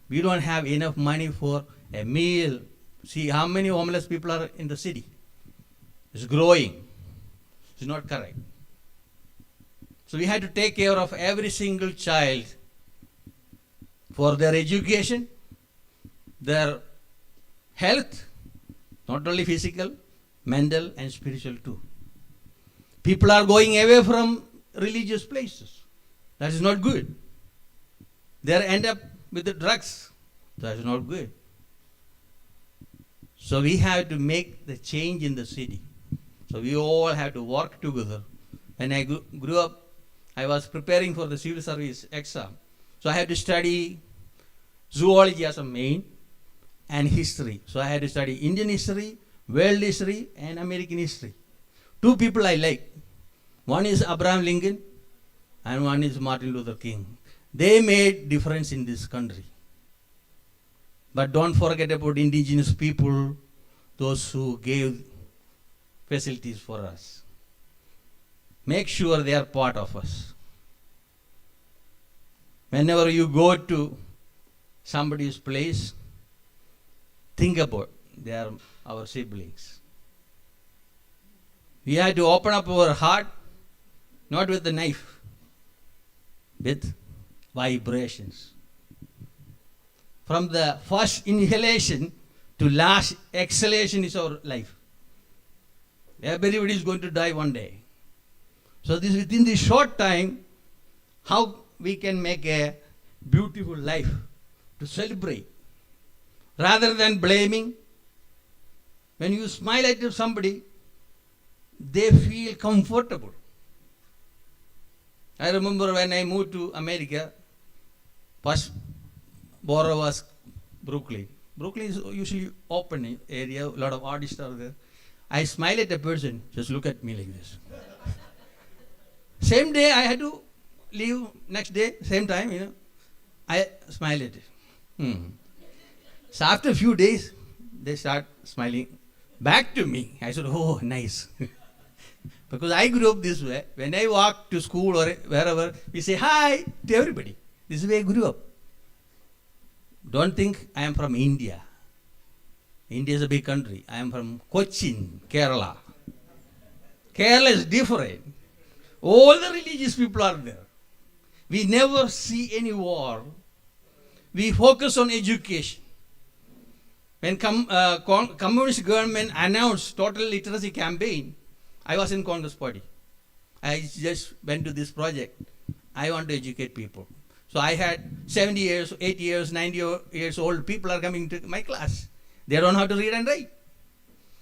We don't have enough money for a meal. See how many homeless people are in the city. It's growing. It's not correct. So we had to take care of every single child for their education, their health, not only physical, mental and spiritual too. People are going away from religious places. That is not good. They end up with the drugs. That is not good. So we have to make the change in the city. So we all have to work together. When I grew up, I was preparing for the civil service exam. So I had to study zoology as a main and history. So I had to study Indian history, world history and American history. 2 people I like. One is Abraham Lincoln and one is Martin Luther King. They made difference in this country. But don't forget about indigenous people, those who gave facilities for us. Make sure they are part of us. Whenever you go to somebody's place, think about they are our siblings. We have to open up our heart, not with the knife, with vibrations. From the first inhalation to last exhalation is our life. Everybody is going to die one day. So this within this short time, how we can make a beautiful life to celebrate. Rather than blaming, when you smile at somebody, they feel comfortable. I remember when I moved to America, first borough was Brooklyn. Brooklyn is usually open area, a lot of artists are there. I smile at a person, just look at me like this. Same day I had to leave, next day, same time, I smile at it. So after a few days, they start smiling back to me. I said, oh, nice. Because I grew up this way. When I walk to school or wherever, we say hi to everybody. This is where I grew up. Don't think I am from India. India is a big country. I am from Cochin, Kerala. Kerala is different. All the religious people are there. We never see any war. We focus on education. When communist government announced total literacy campaign, I was in Congress party. I just went to this project. I want to educate people. So I had 70 years, 80 years, 90 years old people are coming to my class. They don't know how to read and write.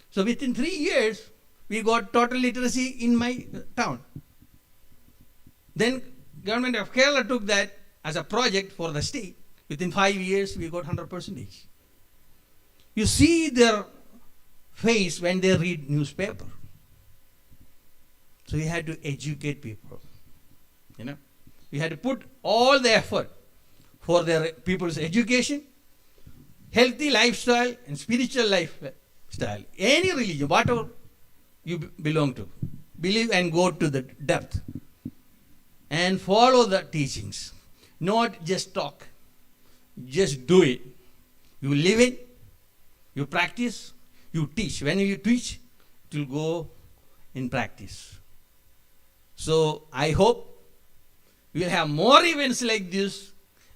So within 3 years, we got total literacy in my town. Then government of Kerala took that as a project for the state. Within 5 years, we got 100%. You see their face when they read newspaper. So we had to educate people. We had to put all the effort for their people's education, healthy lifestyle, and spiritual lifestyle. Any religion, whatever you belong to, believe and go to the depth and follow the teachings. Not just talk, just do it. You live it, you practice, you teach. When you teach, it will go in practice. So I hope we will have more events like this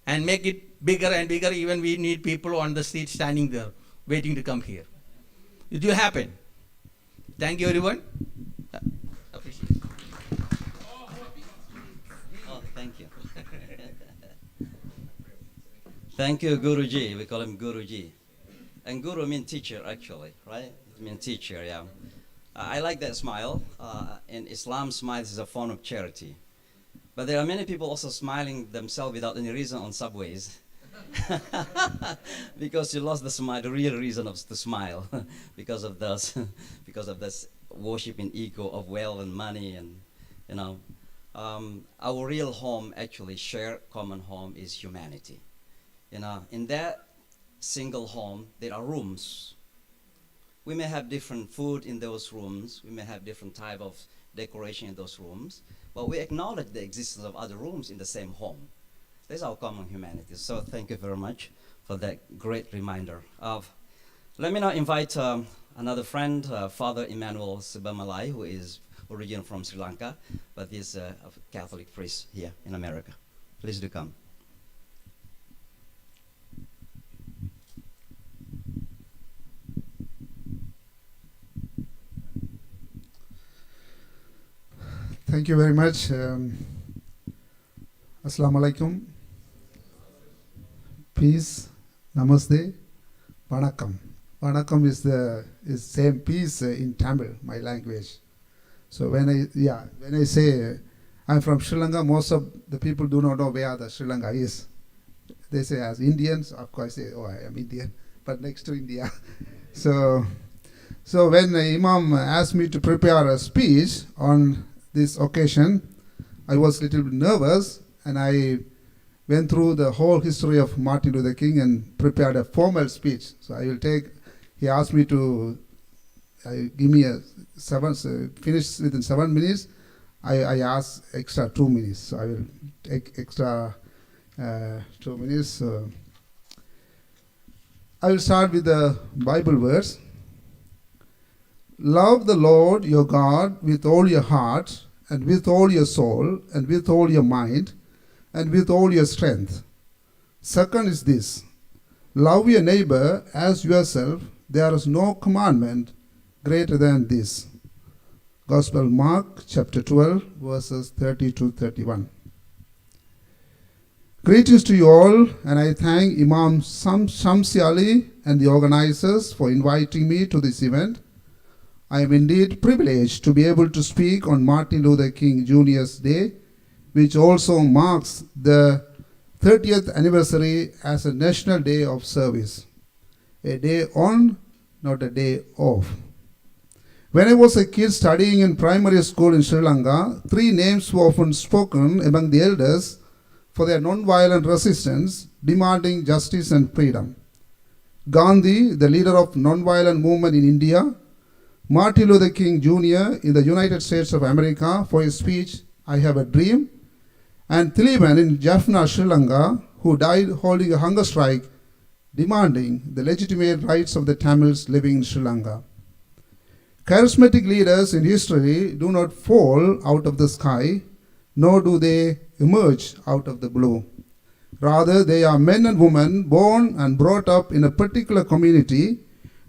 and make it bigger and bigger. Even we need people on the street standing there, waiting to come here. It will happen. Thank you, everyone. Appreciate it. Oh, thank you. Thank you, Guruji. We call him Guruji. And Guru means teacher, actually, right? It means teacher, yeah. I like that smile. In Islam, smile is a form of charity. But there are many people also smiling themselves without any reason on subways. Because you lost the smile, the real reason of to smile, because of this worshiping ego of wealth and money, and our real home, actually shared common home, is humanity. In that single home, there are rooms. We may have different food in those rooms. We may have different type of decoration in those rooms, but we acknowledge the existence of other rooms in the same home. That's our common humanity. So thank you very much for that great reminder. Let me now invite another friend, Father Emmanuel Sibamalai, who is originally from Sri Lanka, but is a Catholic priest here in America. Please do come. Thank you very much. Assalamu alaikum. Peace. Namaste. Vanakkam. Vanakkam is same peace in Tamil, my language. So when I say I'm from Sri Lanka, most of the people do not know where the Sri Lanka is. They say as Indians, of course, say, oh, I am Indian, but next to India. So when Imam asked me to prepare a speech on this occasion, I was a little bit nervous, and I went through the whole history of Martin Luther King and prepared a formal speech. So he asked me to give me a finish within 7 minutes. I ask extra 2 minutes. So I will take extra 2 minutes. I will start with the Bible verse. Love the Lord your God with all your heart, and with all your soul, and with all your mind, and with all your strength. Second is this: love your neighbor as yourself. There is no commandment greater than this. Gospel Mark chapter 12 verses 30 to 31. Greetings to you all, and I thank Imam Shamsi Ali and the organizers for inviting me to this event. I am indeed privileged to be able to speak on Martin Luther King Jr.'s Day, which also marks the 30th anniversary as a National Day of Service. A day on, not a day off. When I was a kid studying in primary school in Sri Lanka, 3 names were often spoken among the elders for their non-violent resistance, demanding justice and freedom. Gandhi, the leader of non-violent movement in India; Martin Luther King Jr. in the United States of America for his speech, I Have a Dream; and Thiliman in Jaffna, Sri Lanka, who died holding a hunger strike demanding the legitimate rights of the Tamils living in Sri Lanka. Charismatic leaders in history do not fall out of the sky, nor do they emerge out of the blue. Rather, they are men and women born and brought up in a particular community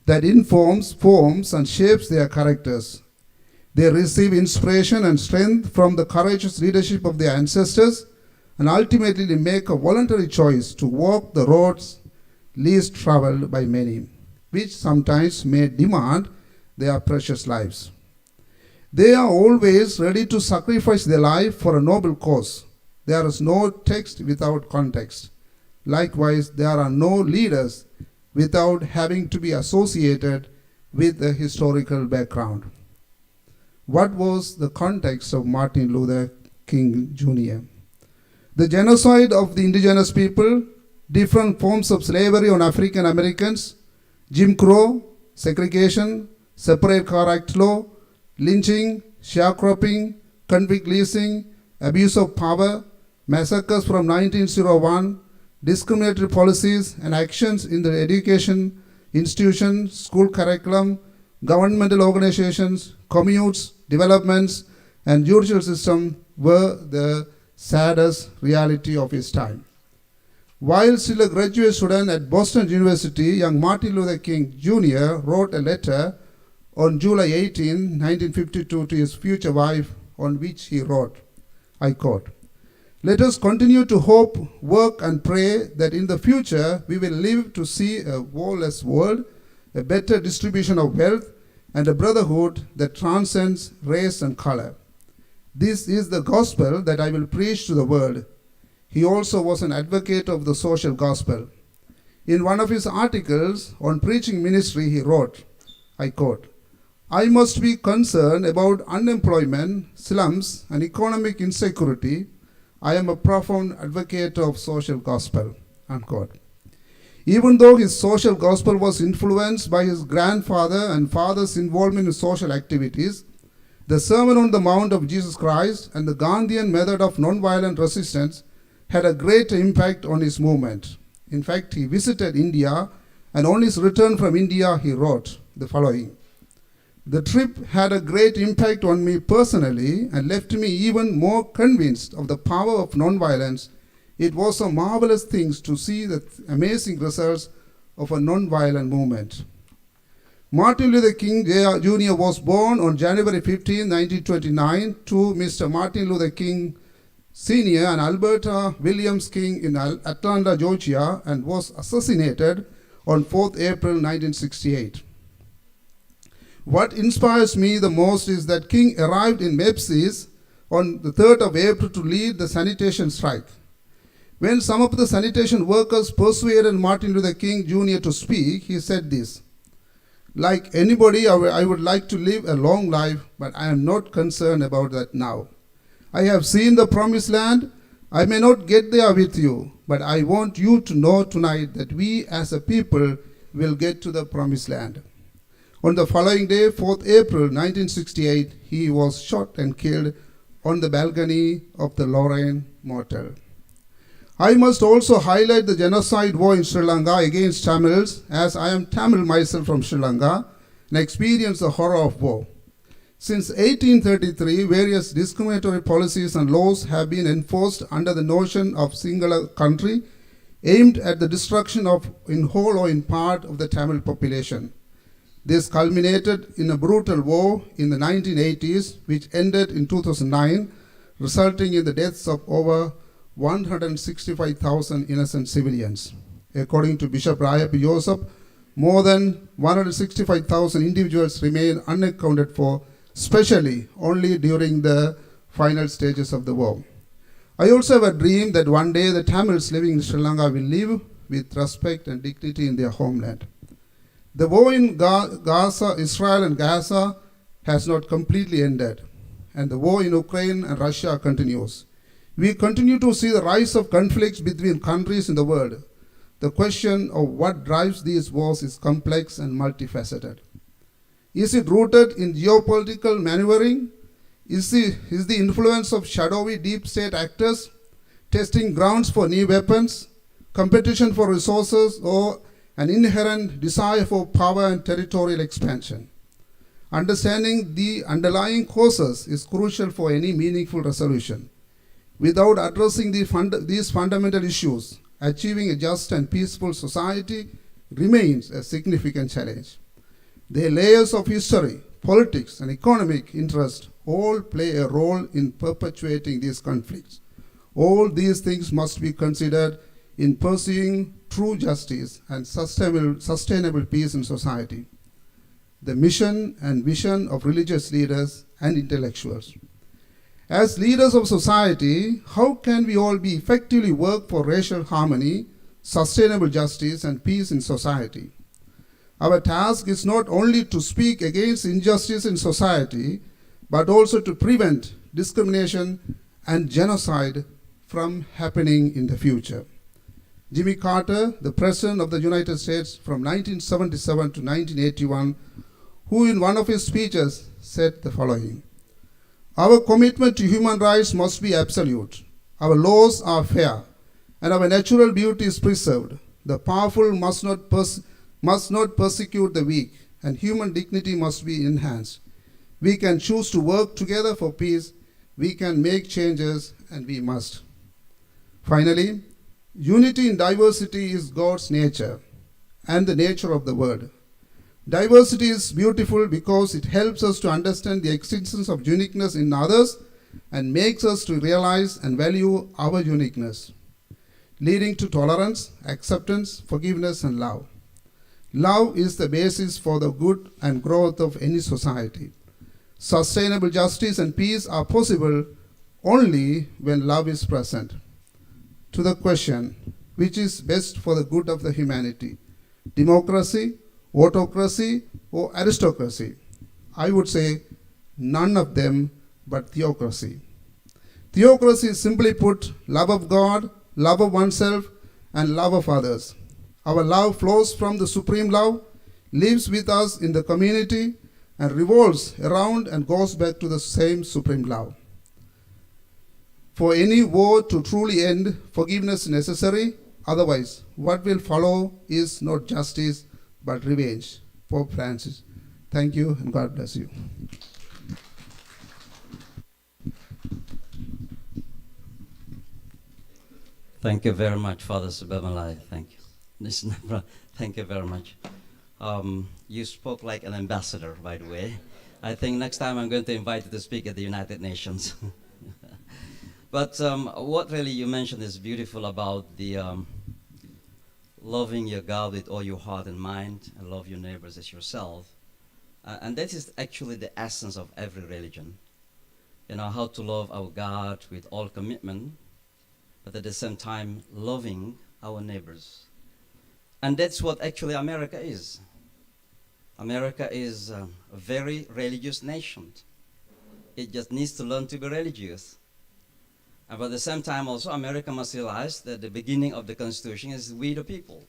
that informs, forms, and shapes their characters. They receive inspiration and strength from the courageous leadership of their ancestors, and ultimately they make a voluntary choice to walk the roads least traveled by many, which sometimes may demand their precious lives. They are always ready to sacrifice their life for a noble cause. There is no text without context. Likewise, there are no leaders without having to be associated with a historical background. What was the context of Martin Luther King Jr.? The genocide of the indigenous people, different forms of slavery on African Americans, Jim Crow, segregation, separate car act law, lynching, sharecropping, convict leasing, abuse of power, massacres from 1901, discriminatory policies and actions in the education institution, school curriculum, governmental organizations, commutes, developments, and judicial system were the saddest reality of his time. While still a graduate student at Boston University, young Martin Luther King Jr. wrote a letter on July 18, 1952 to his future wife, on which he wrote, I quote, "Let us continue to hope, work, and pray that in the future we will live to see a warless world, a better distribution of wealth, and a brotherhood that transcends race and color. This is the gospel that I will preach to the world." He also was an advocate of the social gospel. In one of his articles on preaching ministry, he wrote, I quote, "I must be concerned about unemployment, slums, and economic insecurity. I am a profound advocate of social gospel," unquote. Even though his social gospel was influenced by his grandfather and father's involvement in social activities, the Sermon on the Mount of Jesus Christ and the Gandhian method of nonviolent resistance had a great impact on his movement. In fact, he visited India, and on his return from India, he wrote the following: "The trip had a great impact on me personally and left me even more convinced of the power of nonviolence. It was a marvelous thing to see the amazing results of a nonviolent movement." Martin Luther King Jr. was born on January 15, 1929 to Mr. Martin Luther King Sr. and Alberta Williams King in Atlanta, Georgia, and was assassinated on 4th April 1968. What inspires me the most is that King arrived in Memphis on the 3rd of April to lead the sanitation strike. When some of the sanitation workers persuaded Martin Luther King Jr. to speak, he said this: "Like anybody, I would like to live a long life, but I am not concerned about that now. I have seen the promised land. I may not get there with you, but I want you to know tonight that we as a people will get to the promised land." On the following day, 4th April 1968, he was shot and killed on the balcony of the Lorraine Motel. I must also highlight the genocide war in Sri Lanka against Tamils, as I am Tamil myself from Sri Lanka and experienced the horror of war. Since 1833, various discriminatory policies and laws have been enforced under the notion of singular country, aimed at the destruction of, in whole or in part, of the Tamil population. This culminated in a brutal war in the 1980s, which ended in 2009, resulting in the deaths of over 165,000 innocent civilians. According to Bishop Rayapi Joseph, more than 165,000 individuals remain unaccounted for, especially only during the final stages of the war. I also have a dream that one day the Tamils living in Sri Lanka will live with respect and dignity in their homeland. The war in Gaza, Israel and Gaza has not completely ended, and the war in Ukraine and Russia continues. We continue to see the rise of conflicts between countries in the world. The question of what drives these wars is complex and multifaceted. Is it rooted in geopolitical maneuvering? Is the influence of shadowy deep state actors, testing grounds for new weapons, competition for resources, or an inherent desire for power and territorial expansion? Understanding the underlying causes is crucial for any meaningful resolution. Without addressing these fundamental issues, achieving a just and peaceful society remains a significant challenge. The layers of history, politics, and economic interest all play a role in perpetuating these conflicts. All these things must be considered in pursuing true justice and sustainable peace in society. The mission and vision of religious leaders and intellectuals. As leaders of society, how can we all be effectively work for racial harmony, sustainable justice, and peace in society? Our task is not only to speak against injustice in society, but also to prevent discrimination and genocide from happening in the future. Jimmy Carter, the President of the United States from 1977 to 1981, who in one of his speeches said the following: "Our commitment to human rights must be absolute. Our laws are fair, and our natural beauty is preserved. The powerful must not persecute the weak, and human dignity must be enhanced. We can choose to work together for peace. We can make changes, and we must." Finally, unity in diversity is God's nature and the nature of the world. Diversity is beautiful because it helps us to understand the existence of uniqueness in others and makes us to realize and value our uniqueness, leading to tolerance, acceptance, forgiveness, and love. Love is the basis for the good and growth of any society. Sustainable justice and peace are possible only when love is present. To the question, which is best for the good of the humanity, democracy, autocracy, or aristocracy? I would say none of them but theocracy. Theocracy is simply put love of God, love of oneself, and love of others. Our love flows from the supreme love, lives with us in the community, and revolves around and goes back to the same supreme love. For any war to truly end, forgiveness is necessary. Otherwise, what will follow is not justice, but revenge. Pope Francis. Thank you, and God bless you. Thank you very much, Father Subamalai. Thank you. Thank you very much. You spoke like an ambassador, by the way. I think next time I'm going to invite you to speak at the United Nations. But what really you mentioned is beautiful about the loving your God with all your heart and mind, and love your neighbors as yourself. And that is actually the essence of every religion. You know, how to love our God with all commitment, but at the same time loving our neighbors. And that's what actually America is. America is a very religious nation. It just needs to learn to be religious. And at the same time also, America must realize that the beginning of the Constitution is we the people.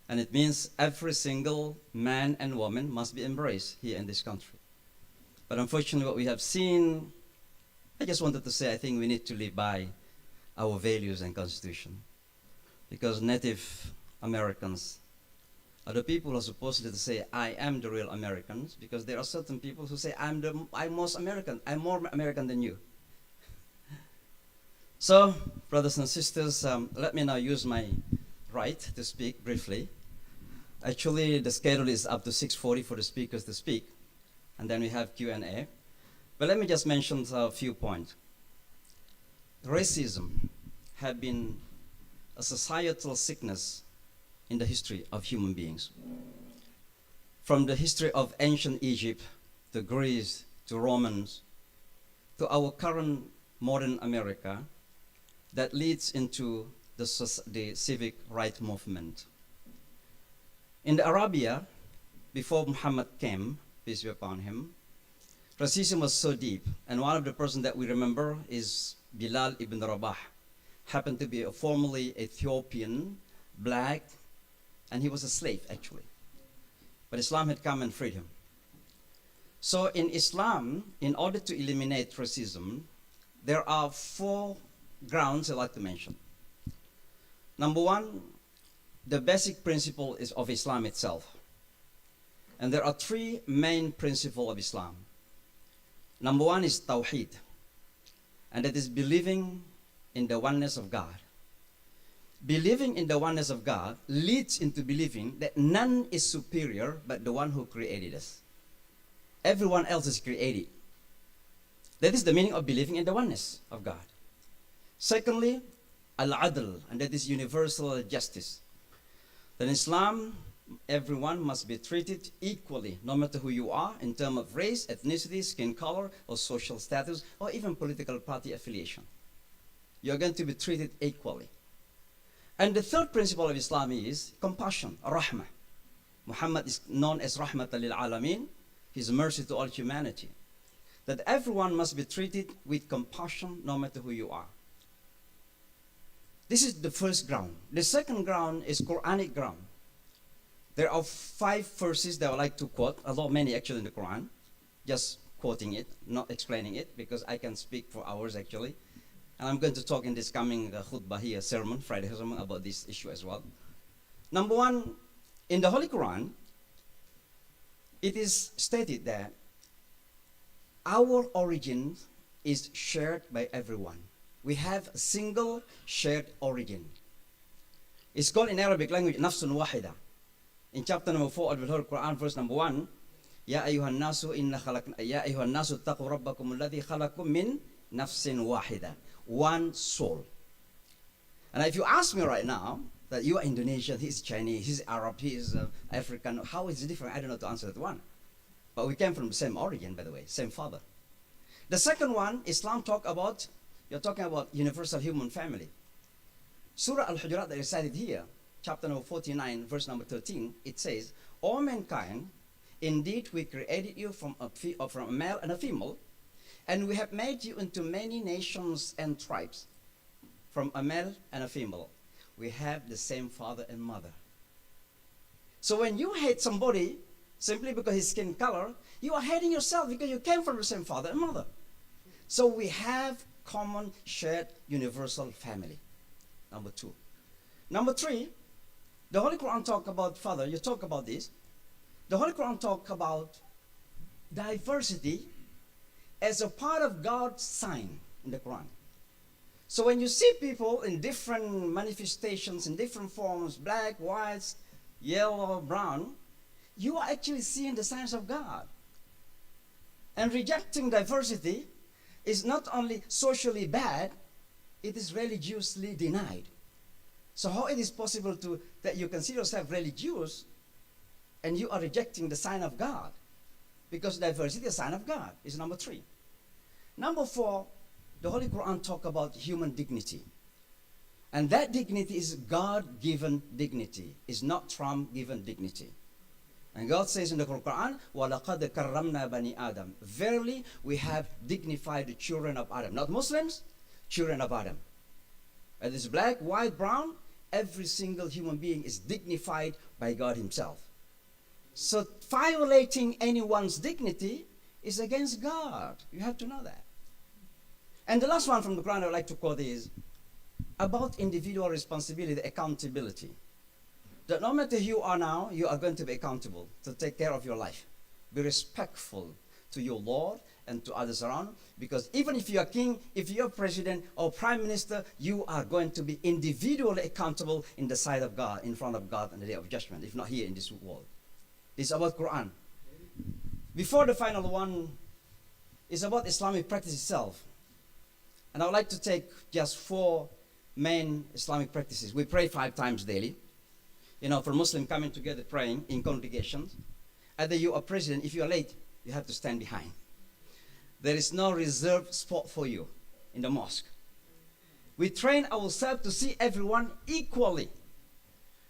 And it means every single man and woman must be embraced here in this country. But unfortunately, what we have seen, I just wanted to say, I think we need to live by our values and constitution. Because Native Americans are the people who are supposedly to say, I am the real Americans, because there are certain people who say, I'm most American, I'm more American than you. So, brothers and sisters, let me now use my right to speak briefly. Actually, the schedule is up to 6:40 for the speakers to speak, and then we have Q&A. But let me just mention a few points. Racism has been a societal sickness in the history of human beings. From the history of ancient Egypt to Greece to Romans to our current modern America, that leads into the civic rights movement. In the Arabia, before Muhammad came, peace be upon him, racism was so deep, and one of the persons that we remember is Bilal ibn Rabah, happened to be a formerly Ethiopian, black, and he was a slave actually. But Islam had come and freed him. So in Islam, in order to eliminate racism, there are 4 grounds I'd like to mention. Number 1, the basic principle is of Islam itself. And there are 3 main principles of Islam. Number 1 is Tawheed, and that is believing in the oneness of God. Believing in the oneness of God leads into believing that none is superior but the one who created us. Everyone else is created. That is the meaning of believing in the oneness of God. Secondly, Al-Adl, and that is universal justice. That in Islam, everyone must be treated equally, no matter who you are, in terms of race, ethnicity, skin color, or social status, or even political party affiliation. You're going to be treated equally. And the third principle of Islam is compassion, rahmah. Muhammad is known as Rahmatan lil Alameen, his mercy to all humanity. That everyone must be treated with compassion, no matter who you are. This is the first ground. The second ground is Quranic ground. There are 5 verses that I would like to quote, although many actually in the Quran, just quoting it, not explaining it, because I can speak for hours actually. And I'm going to talk in this coming khutbah here, sermon, Friday sermon, about this issue as well. Number 1, in the Holy Quran, it is stated that our origin is shared by everyone. We have a single shared origin. It's called in Arabic language, nafsun wahida. In chapter number 4 of the Holy Quran, verse number 1, Ya ayyuhan nasu inna khalaqna, Ya ayyuhan nasu taqu rabbakum alladhi khalaqakum min nafsin wahida. One soul. And if you ask me right now, that you are Indonesian, he's Chinese, he's Arab, he's African, how is it different? I don't know to answer that one. But we came from the same origin, by the way, same father. The second one, Islam talk about, you're talking about universal human family. Surah Al-Hujurat that is cited here, chapter number 49, verse number 13, it says, O mankind, indeed we created you from a male and a female, and we have made you into many nations and tribes, from a male and a female. We have the same father and mother. So when you hate somebody simply because his skin color, you are hating yourself because you came from the same father and mother. So we have common, shared, universal family. Number 2. Number 3, the Holy Quran talk about, Father, you talk about this. The Holy Quran talk about diversity as a part of God's sign in the Quran. So when you see people in different manifestations, in different forms, black, white, yellow, brown, you are actually seeing the signs of God. And rejecting diversity is not only socially bad, it is religiously denied. So how it is possible that you consider yourself religious and you are rejecting the sign of God? Because diversity is a sign of God, is number 3. Number 4, the Holy Quran talk about human dignity. And that dignity is God-given dignity, is not Trump-given dignity. And God says in the Quran, وَلَقَدْ كَرَّمْنَا بَنِي آدَمَ. Verily, we have dignified the children of Adam. Not Muslims, children of Adam. Whether it's black, white, brown, Every single human being is dignified by God himself. So violating anyone's dignity is against God. You have to know that. And the last one from the Quran I would like to quote is about individual responsibility, accountability. That no matter who you are now, you are going to be accountable to take care of your life. Be respectful to your Lord and to others around, because even if you are king, if you are president or prime minister, you are going to be individually accountable in the sight of God, in front of God on the day of judgment, if not here in this world. It's about Quran. Before the final one is about Islamic practice itself. And I would like to take just 4 main Islamic practices. We pray 5 times daily. You know, for Muslim coming together praying in congregations, either you are president, if you are late, you have to stand behind. There is no reserved spot for you in the mosque. We train ourselves to see everyone equally.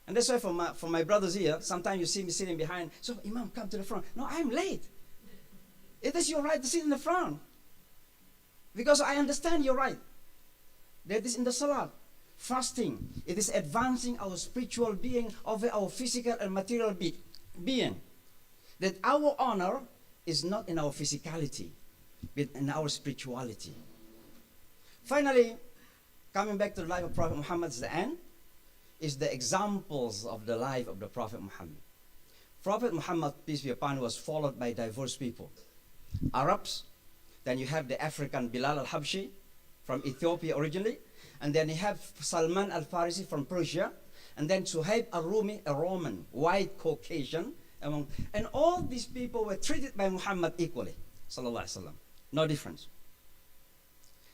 And that's why for my brothers here, sometimes you see me sitting behind. So, Imam, come to the front. No, I'm late. It is your right to sit in the front. Because I understand your right. That is in the salah. Fasting. It is advancing our spiritual being over our physical and material being. That our honor is not in our physicality, but in our spirituality. Finally, coming back to the life of Prophet Muhammad at the end, is the examples of the life of the Prophet Muhammad. Prophet Muhammad, peace be upon him, was followed by diverse people. Arabs, then you have the African Bilal al-Habshi from Ethiopia originally, and then you have Salman al-Farisi from Persia, and then Suhaib al-Rumi, a Roman, white Caucasian, and all these people were treated by Muhammad equally, sallallahu alaihi wasallam, no difference.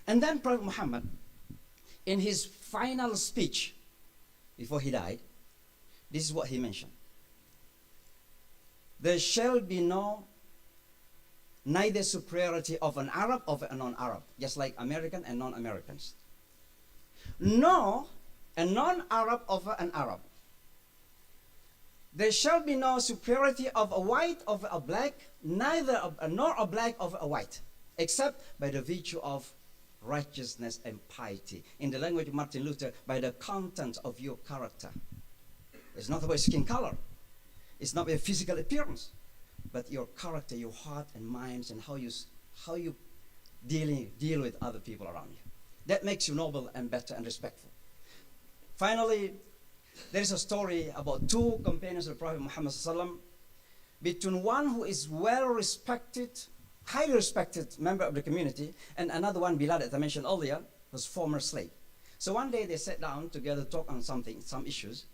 And then Prophet Muhammad, in his final speech, before he died, this is what he mentioned. There shall be neither superiority of an Arab over a non-Arab, just like American and non-Americans. Nor a non-Arab over an Arab. There shall be no superiority of a white over a black, nor a black over a white, except by the virtue of righteousness and piety. In the language of Martin Luther, by the content of your character. It's not about skin color. It's not about physical appearance, but your character, your heart and minds, and how you deal with other people around you. That makes you noble and better and respectful. Finally, there is a story about 2 companions of the Prophet Muhammad sallallahu alaihi wasallam, between one who is well respected, highly respected member of the community, and another one, Bilal, that I mentioned earlier, was former slave. So one day they sat down together to talk on some issues,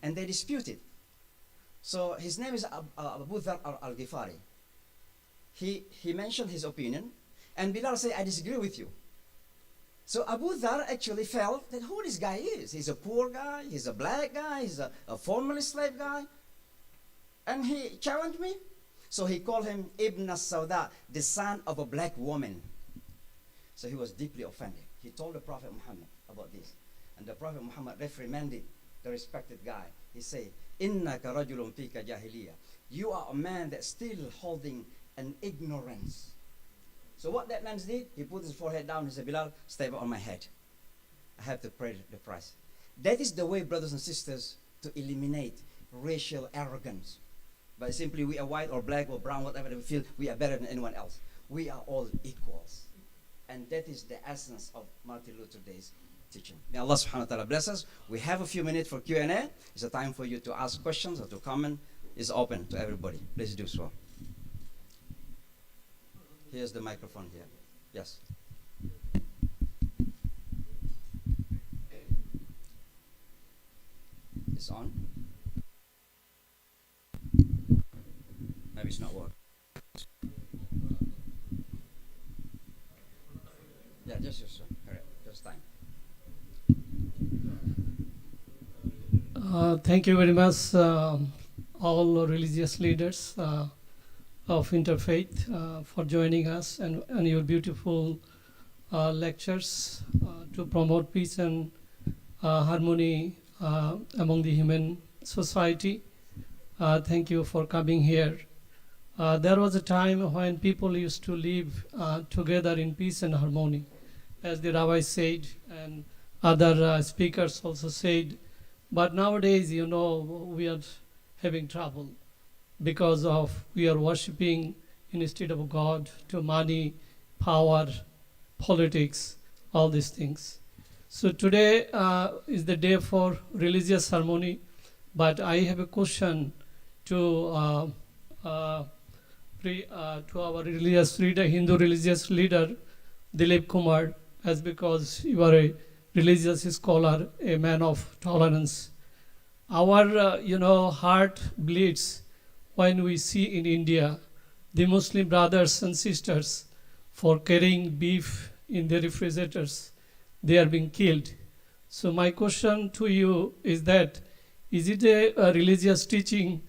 and they disputed. So his name is Abu Dhar al-Ghifari. He mentioned his opinion, and Bilal said, I disagree with you. So Abu Dhar actually felt that who this guy is. He's a poor guy, he's a black guy, he's a formerly slave guy. And he challenged me. So he called him Ibn as-Sawda, the son of a black woman. So he was deeply offended. He told the Prophet Muhammad about this. And the Prophet Muhammad reprimanded the respected guy. He said, Innaka rajulun fika jahiliyyah. You are a man that's still holding an ignorance. So what that man did, he put his forehead down. He said, Bilal, step on my head. I have to pay the price. That is the way, brothers and sisters, to eliminate racial arrogance. By simply we are white or black or brown, whatever we feel, we are better than anyone else. We are all equals. And that is the essence of Martin Luther Day's teaching. May Allah subhanahu wa ta'ala bless us. We have a few minutes for Q&A. It's a time for you to ask questions or to comment. It's open to everybody. Please do so. Here's the microphone here. Yes. It's on. Maybe it's not working. Yeah, just time. Thank you very much, all religious leaders of Interfaith, for joining us and your beautiful lectures to promote peace and harmony among the human society. Thank you for coming here. There was a time when people used to live together in peace and harmony, as the rabbi said, and other speakers also said, But nowadays, we are having trouble because of we are worshiping instead of God to money, power, politics, all these things. So today is the day for religious ceremony, but I have a question to to our religious leader, Hindu religious leader, Dilip Kumar, as because you are a religious scholar, a man of tolerance. Our, heart bleeds when we see in India the Muslim brothers and sisters for carrying beef in their refrigerators. They are being killed. So my question to you is that, is it a religious teaching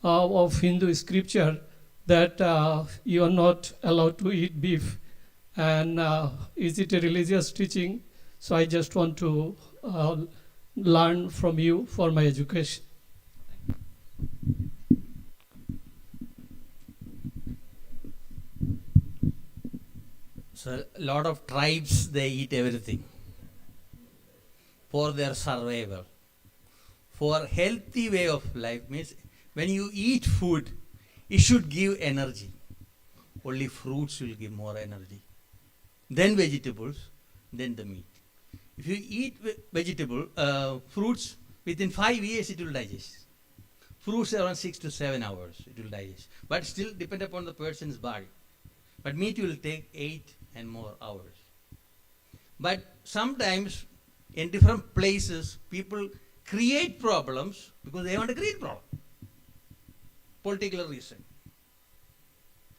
of Hindu scripture that you are not allowed to eat beef? And is it a religious teaching? So I just want to learn from you for my education. So a lot of tribes, they eat everything for their survival. For healthy way of life means when you eat food, it should give energy. Only fruits will give more energy. Then vegetables, then the meat. If you eat fruits, within 5 years it will digest. Fruits around 6 to 7 hours it will digest. But still depend upon the person's body. But meat will take 8 and more hours. But sometimes in different places, people create problems because they want to create problems. Political reason.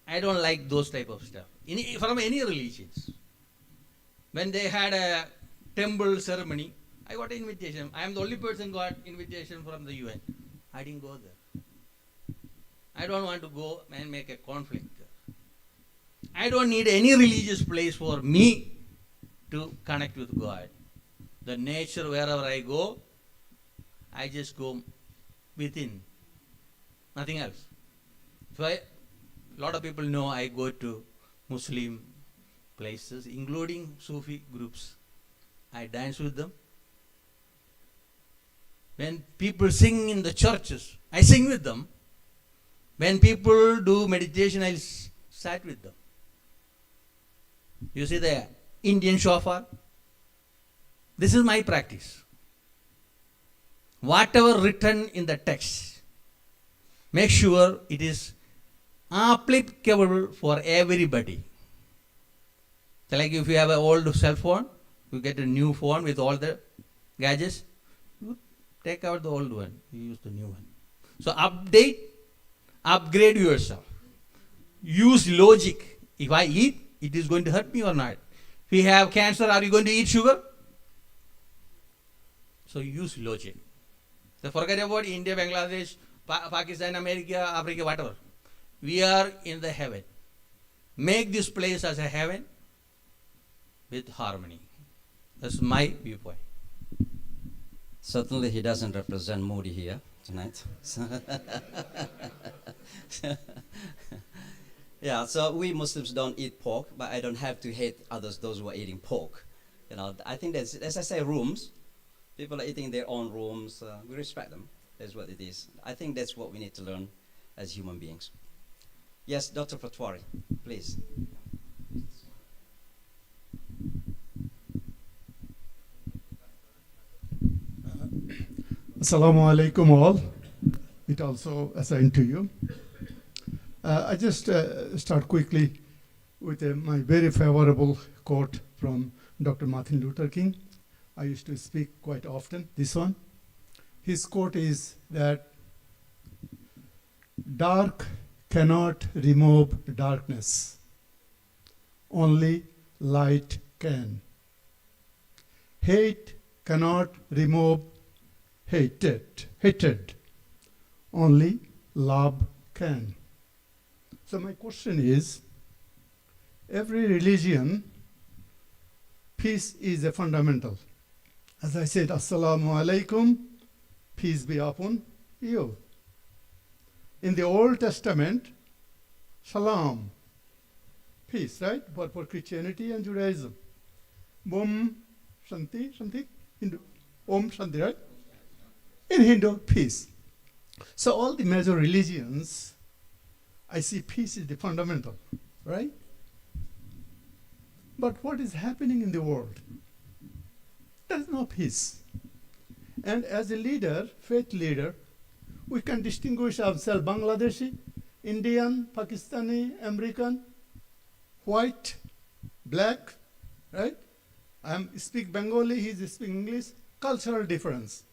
I don't like those type of stuff. From any religions. When they had a temple ceremony, I got an invitation. I am the only person who got invitation from the UN. I didn't go there. I don't want to go and make a conflict. I don't need any religious place for me to connect with God. The nature, wherever I go, I just go within. Nothing else. So a lot of people know I go to Muslim places, including Sufi groups. I dance with them. When people sing in the churches, I sing with them. When people do meditation, I sat with them. You see the Indian shofar? This is my practice. Whatever written in the text, make sure it is applicable for everybody. So like if you have an old cell phone, you get a new phone with all the gadgets, you take out the old one, you use the new one. So upgrade yourself. Use logic. If I eat, it is going to hurt me or not. If you have cancer, are you going to eat sugar? So use logic. So forget about India, Bangladesh, Pakistan, America, Africa, whatever. We are in the heaven. Make this place as a heaven with harmony. That's my viewpoint. Certainly he doesn't represent Modi here tonight. Yeah, so we Muslims don't eat pork, but I don't have to hate those who are eating pork. I think that's, as I say, rooms. People are eating their own rooms. We respect them. That's what it is. I think that's what we need to learn as human beings. Yes, Dr. Patwari, please. Assalamu alaikum all. It also assigned to you. I just start quickly with my very favorable quote from Dr. Martin Luther King. I used to speak quite often, this one. His quote is that dark cannot remove darkness, only light can. Hate cannot remove hatred, only love can. So my question is, every religion, peace is a fundamental. As I said, Assalamu alaikum, peace be upon you. In the Old Testament, Shalom, peace, right? But for Christianity and Judaism, Om Shanti, Hindu, Om Shanti, right? In Hindu, peace. So all the major religions, I see peace is the fundamental, right? But what is happening in the world? There is no peace. And as a leader, faith leader, we can distinguish ourselves Bangladeshi, Indian, Pakistani, American, white, black, right? I speak Bengali, he speaks English, cultural difference,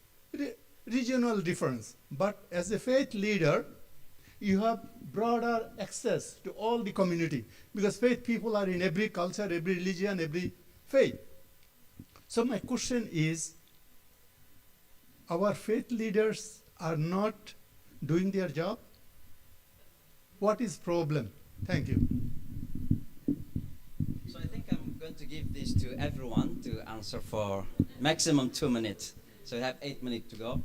regional difference. But as a faith leader, you have broader access to all the community because faith people are in every culture, every religion, every faith. So my question is, our faith leaders are not doing their job? What is problem? Thank you. So I think I'm going to give this to everyone to answer for maximum 2 minutes. So we have 8 minutes to go.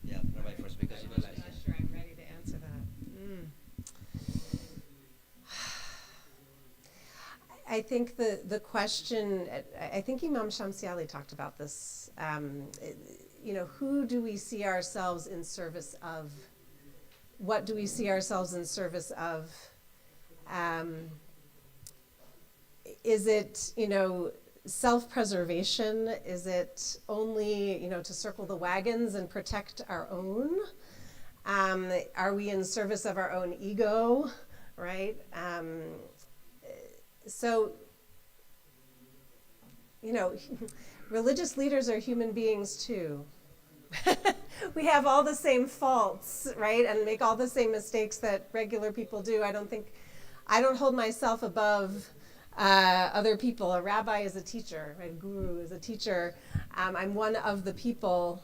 Yeah, Rabbi first because you I'm not sure I'm ready to answer that. I think the question, I think Imam Shamsi Ali talked about this. Who do we see ourselves in service of? What do we see ourselves in service of? Is it, self-preservation? Is it only, to circle the wagons and protect our own? Are we in service of our own ego, right? Religious leaders are human beings too. We have all the same faults, right? And make all the same mistakes that regular people do. I don't hold myself above other people. A rabbi is a teacher, right? A guru is a teacher. I'm one of the people.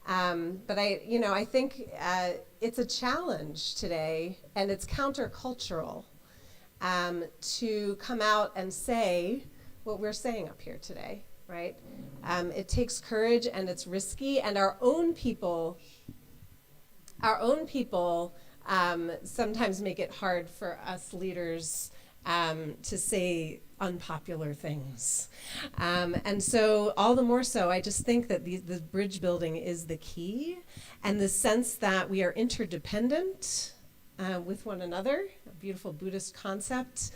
But I think it's a challenge today, and it's countercultural to come out and say what we're saying up here today, right? It takes courage, and it's risky, and our own people sometimes make it hard for us leaders to say unpopular things. And so all the more so, I just think that the bridge building is the key, and the sense that we are interdependent with one another, a beautiful Buddhist concept,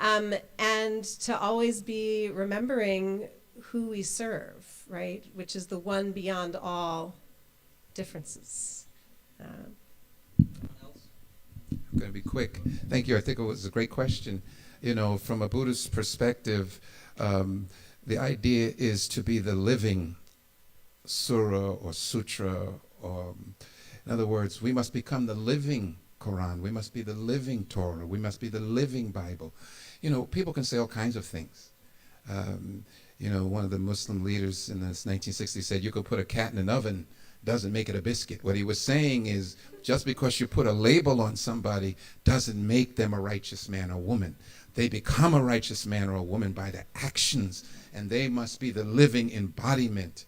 and to always be remembering who we serve, right? Which is the one beyond all differences. I'm going to be quick. Thank you. I think it was a great question. From a Buddhist perspective, the idea is to be the living surah or sutra, or in other words, we must become the living Quran. We must be the living Torah. We must be the living Bible. People can say all kinds of things. One of the Muslim leaders in the 1960s said, you could put a cat in an oven, doesn't make it a biscuit. What he was saying is, just because you put a label on somebody doesn't make them a righteous man or woman. They become a righteous man or a woman by their actions, and they must be the living embodiment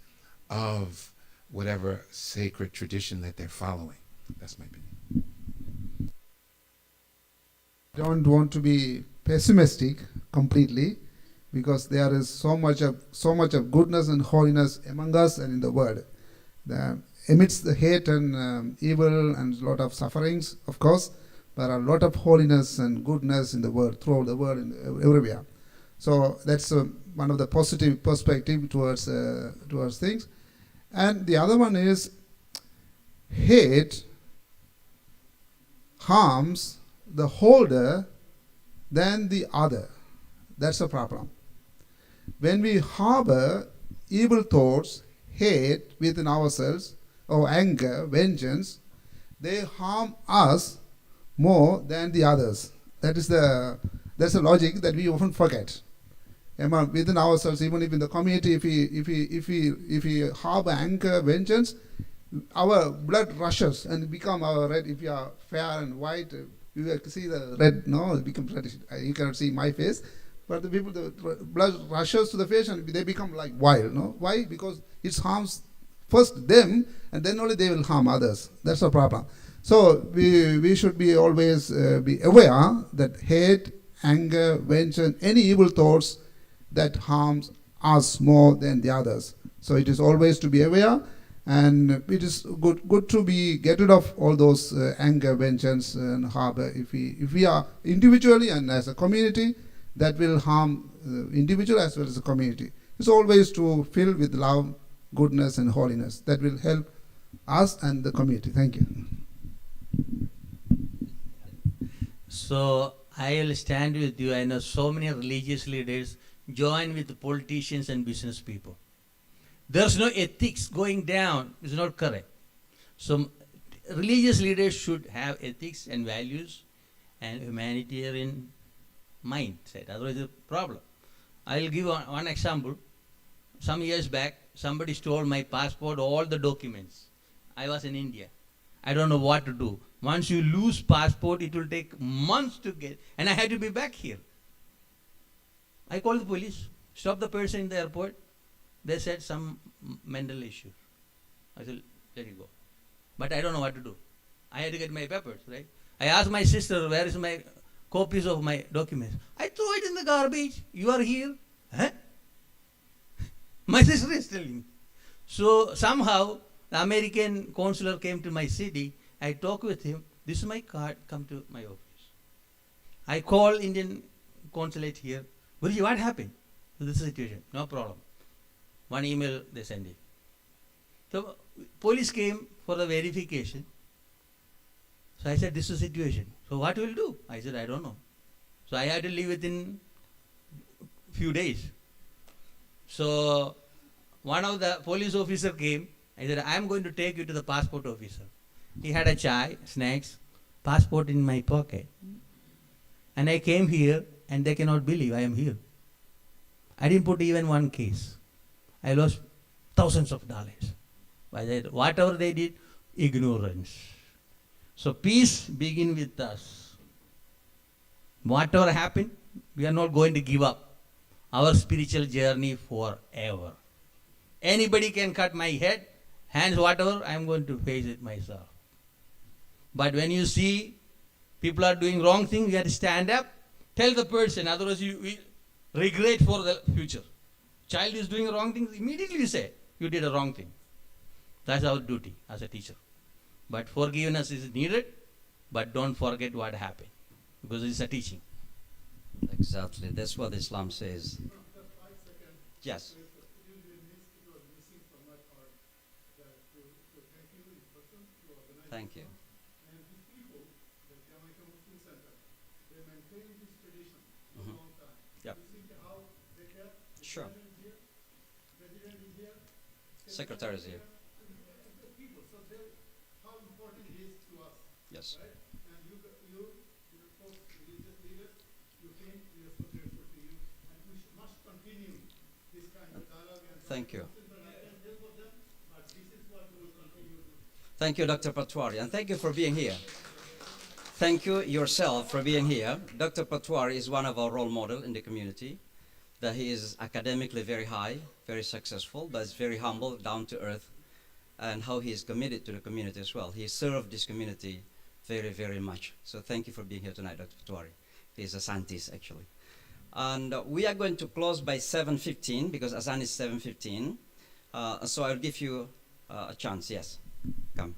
of whatever sacred tradition that they're following. That's my opinion. Don't want to be pessimistic completely, because there is so much of goodness and holiness among us and in the world. Amidst the hate and evil and a lot of sufferings, of course, there are a lot of holiness and goodness in the world, throughout the world, and everywhere. So that's one of the positive perspective towards things. And the other one is, hate harms the holder than the other. That's a problem. When we harbor evil thoughts, hate within ourselves, or anger, vengeance, they harm us more than the others. That's the logic that we often forget. Within ourselves, even if in the community, if we harbor anger, vengeance, our blood rushes and become our red. If you are fair and white, you will see the red. No, it becomes reddish. You cannot see my face, but the people, the blood rushes to the face and they become like wild. No, why? Because it harms first them, and then only they will harm others. That's the problem. So we should be always be aware that hate, anger, vengeance, any evil thoughts that harms us more than the others. So it is always to be aware, and it is good to be get rid of all those anger, vengeance, and harbor. If we are individually and as a community, that will harm individual as well as the community. It's always to fill with love, goodness, and holiness. That will help us and the community. Thank you. So I will stand with you. I know so many religious leaders join with the politicians and business people. There's no ethics going down. It's not correct. So religious leaders should have ethics and values and humanitarian mindset. Otherwise, it's a problem. I'll give one example. Some years back, somebody stole my passport, all the documents. I was in India. I don't know what to do. Once you lose passport, it will take months to get, and I had to be back here. I called the police, stopped the person in the airport. They said some mental issue. I said, let it go. But I don't know what to do. I had to get my papers, right? I asked my sister, where is my copies of my documents? I threw it in the garbage. You are here? Huh? My sister is telling me. So somehow, the American consular came to my city. I talked with him. This is my card. Come to my office. I call Indian consulate here. Guruji, what happened? This is the situation. No problem. One email they send it. So police came for the verification. So I said, this is the situation. So what will do? I said, I don't know. So I had to leave within few days. So one of the police officer came. I said, I am going to take you to the passport officer. He had a chai, snacks, passport in my pocket. And I came here and they cannot believe I am here. I didn't put even one case. I lost thousands of dollars. By that, whatever they did, ignorance. So peace begin with us. Whatever happened, we are not going to give up our spiritual journey forever. Anybody can cut my head, hands, whatever, I am going to face it myself. But when you see people are doing wrong things, you have to stand up, tell the person, otherwise you will regret for the future. Child is doing wrong things, immediately you say, you did a wrong thing. That's our duty as a teacher. But forgiveness is needed, but don't forget what happened, because it's a teaching. Exactly. That's what Islam says. Yes. Thank you. Mhm. Yep. Sure. Secretary is here. Yes. Thank you. Thank you, Dr. Patwari, and thank you for being here. Thank you yourself for being here. Dr. Patwari is one of our role models in the community. That he is academically very high, very successful, but is very humble, down to earth, and how he is committed to the community as well. He served this community very, very much. So thank you for being here tonight, Dr. Patwari. He is a Santis, actually. And we are going to close by 7:15 because Azan is 7:15. So I'll give you a chance. Yes, come.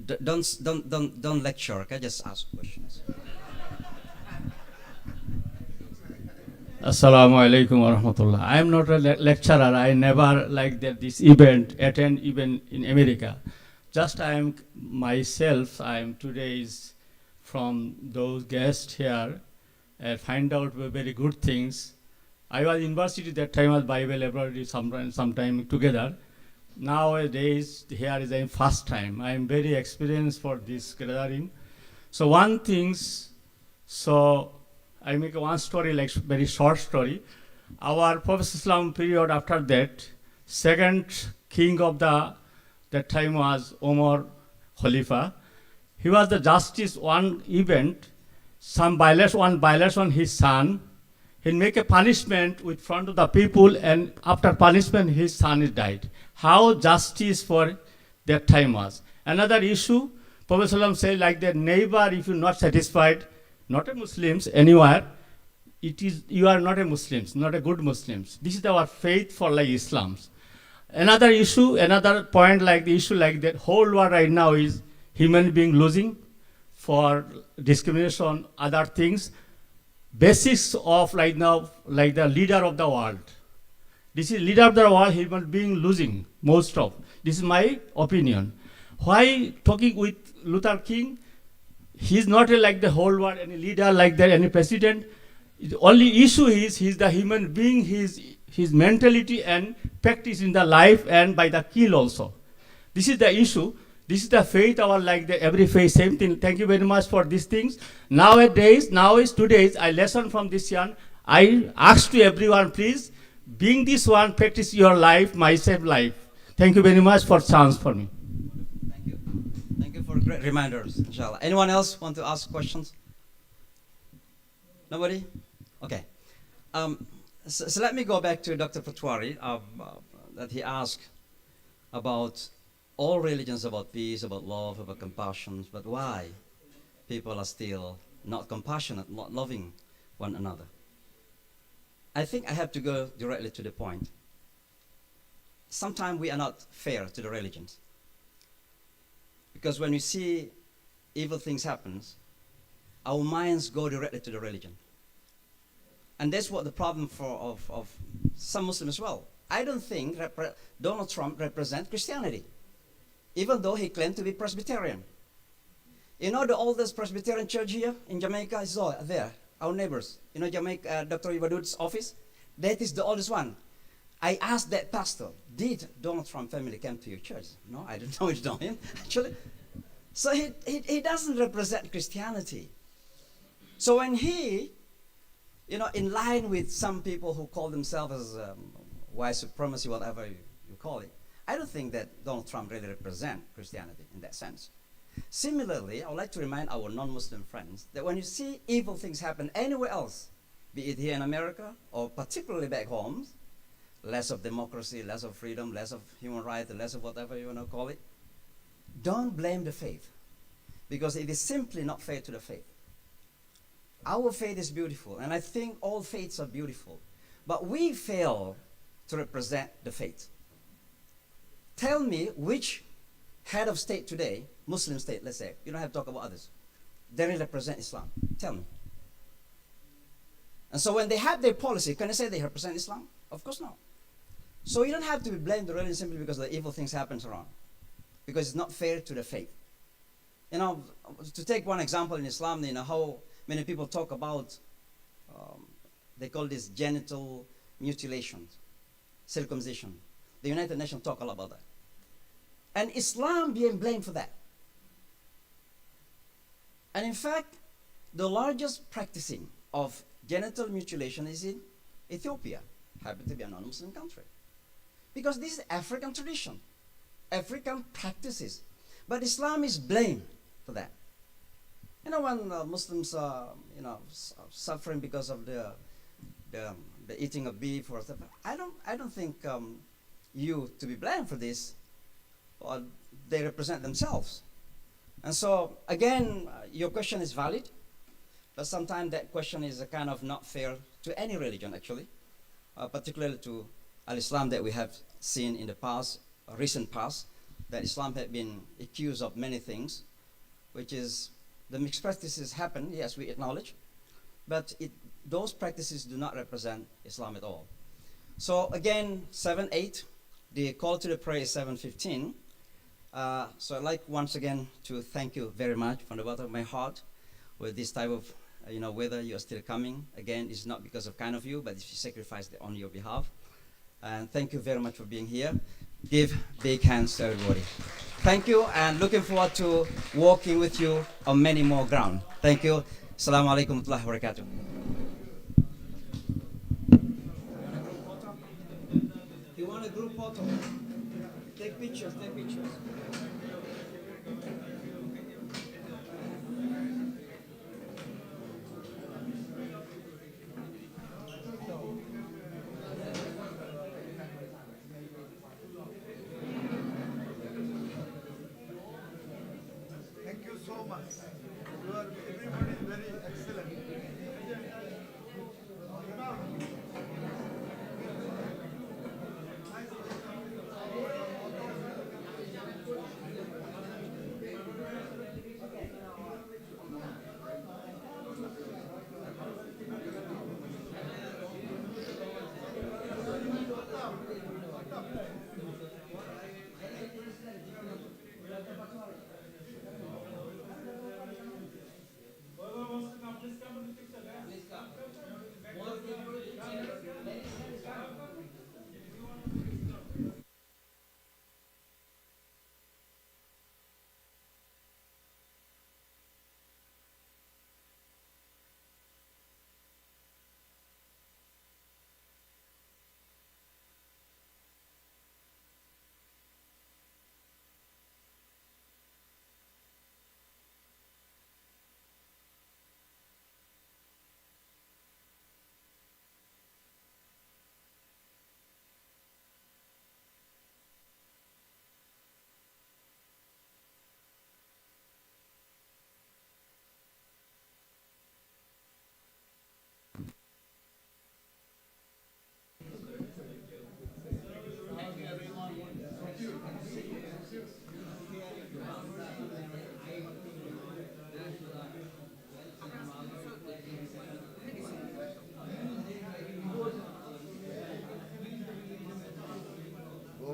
Don't lecture. Okay, just ask questions. Assalamu alaikum wa rahmatullah. I am not a lecturer. I never like that this event attend even in America. Just I am myself. I am today is from those guests here and find out very good things. I was in university that time was Bible laboratory sometime together. Nowadays here is a first time. I am very experienced for this gathering. So one things. So I make one story, like very short story. Our Prophet Islam period after that, second king of that time was Omar Khalifa. He was the justice one event, one violation his son. He make a punishment with front of the people, and after punishment his son is died. How justice for that time was. Another issue, Prophet Islam said like that, neighbor if you're not satisfied, not a Muslims, anywhere, it is you are not a Muslims, not a good Muslims. This is our faith for like Islam's. Another issue, another point like the issue like that whole world right now is human being losing for discrimination, other things. Basics of like now, like the leader of the world. This is leader of the world, human being losing most of. This is my opinion. Why talking with Luther King? He's not like the whole world, any leader like that, any president. The only issue is he's the human being, his mentality and practice in the life and by the kill also. This is the issue. This is the faith, our like the every faith, same thing. Thank you very much for these things. Today's, I lesson from this one. I ask to everyone, please, being this one, practice your life, myself life. Thank you very much for chance for me. Thank you. Thank you for great reminders, inshallah. Anyone else want to ask questions? Nobody? Okay. So let me go back to Dr. Patwari, that he asked about all religions, about peace, about love, about compassion, but why people are still not compassionate, not loving one another? I think I have to go directly to the point. Sometimes we are not fair to the religions. Because when we see evil things happen, our minds go directly to the religion. And that's what the problem of some Muslims as well. I don't think Donald Trump represents Christianity, even though he claimed to be Presbyterian. You know the oldest Presbyterian church here in Jamaica is there, our neighbors. You know Jamaica, Dr. Ibadud's office? That is the oldest one. I asked that pastor, did Donald Trump family come to your church? No, I don't know, you know him, actually. So he doesn't represent Christianity. So when he, you know, in line with some people who call themselves as white supremacy, whatever you call it, I don't think that Donald Trump really represents Christianity in that sense. Similarly, I would like to remind our non-Muslim friends that when you see evil things happen anywhere else, be it here in America or particularly back home, less of democracy, less of freedom, less of human rights, less of whatever you want to call it, don't blame the faith, because it is simply not fair to the faith. Our faith is beautiful, and I think all faiths are beautiful, but we fail to represent the faith. Tell me which head of state today, Muslim state, let's say, you don't have to talk about others, they really represent Islam. Tell me. And so when they have their policy, can I say they represent Islam? Of course not. So you don't have to blame the religion simply because the evil things happen around, because it's not fair to the faith. You know, to take one example in Islam, you know how many people talk about, they call this genital mutilation, circumcision. The United Nations talk a lot about that. And Islam being blamed for that. And in fact, the largest practicing of genital mutilation is in Ethiopia, happen to be a non-Muslim country. Because this is African tradition, African practices. But Islam is blamed for that. You know, when Muslims are, you know, suffering because of the eating of beef or stuff, I don't think you to be blamed for this, or they represent themselves. And so, again, your question is valid, but sometimes that question is a kind of not fair to any religion, actually, particularly to Al-Islam that we have seen in the past, recent past, that Islam had been accused of many things, which is the mixed practices happen, yes, we acknowledge, but those practices do not represent Islam at all. So again, 7:8, the call to the prayer is 7:15. So I'd like once again to thank you very much from the bottom of my heart with this type of, whether you are still coming. Again, it's not because of kind of you, but if you sacrificed on your behalf. And thank you very much for being here. Give big hands to everybody. Thank you, and looking forward to walking with you on many more ground. Thank you. Assalamu alaikum wa rahmatullahi wa barakatuh. You want a group photo? Take pictures, take pictures. Thank you so much. You are everybody very excellent.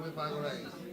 আমি পাগল হয়ে গেছি।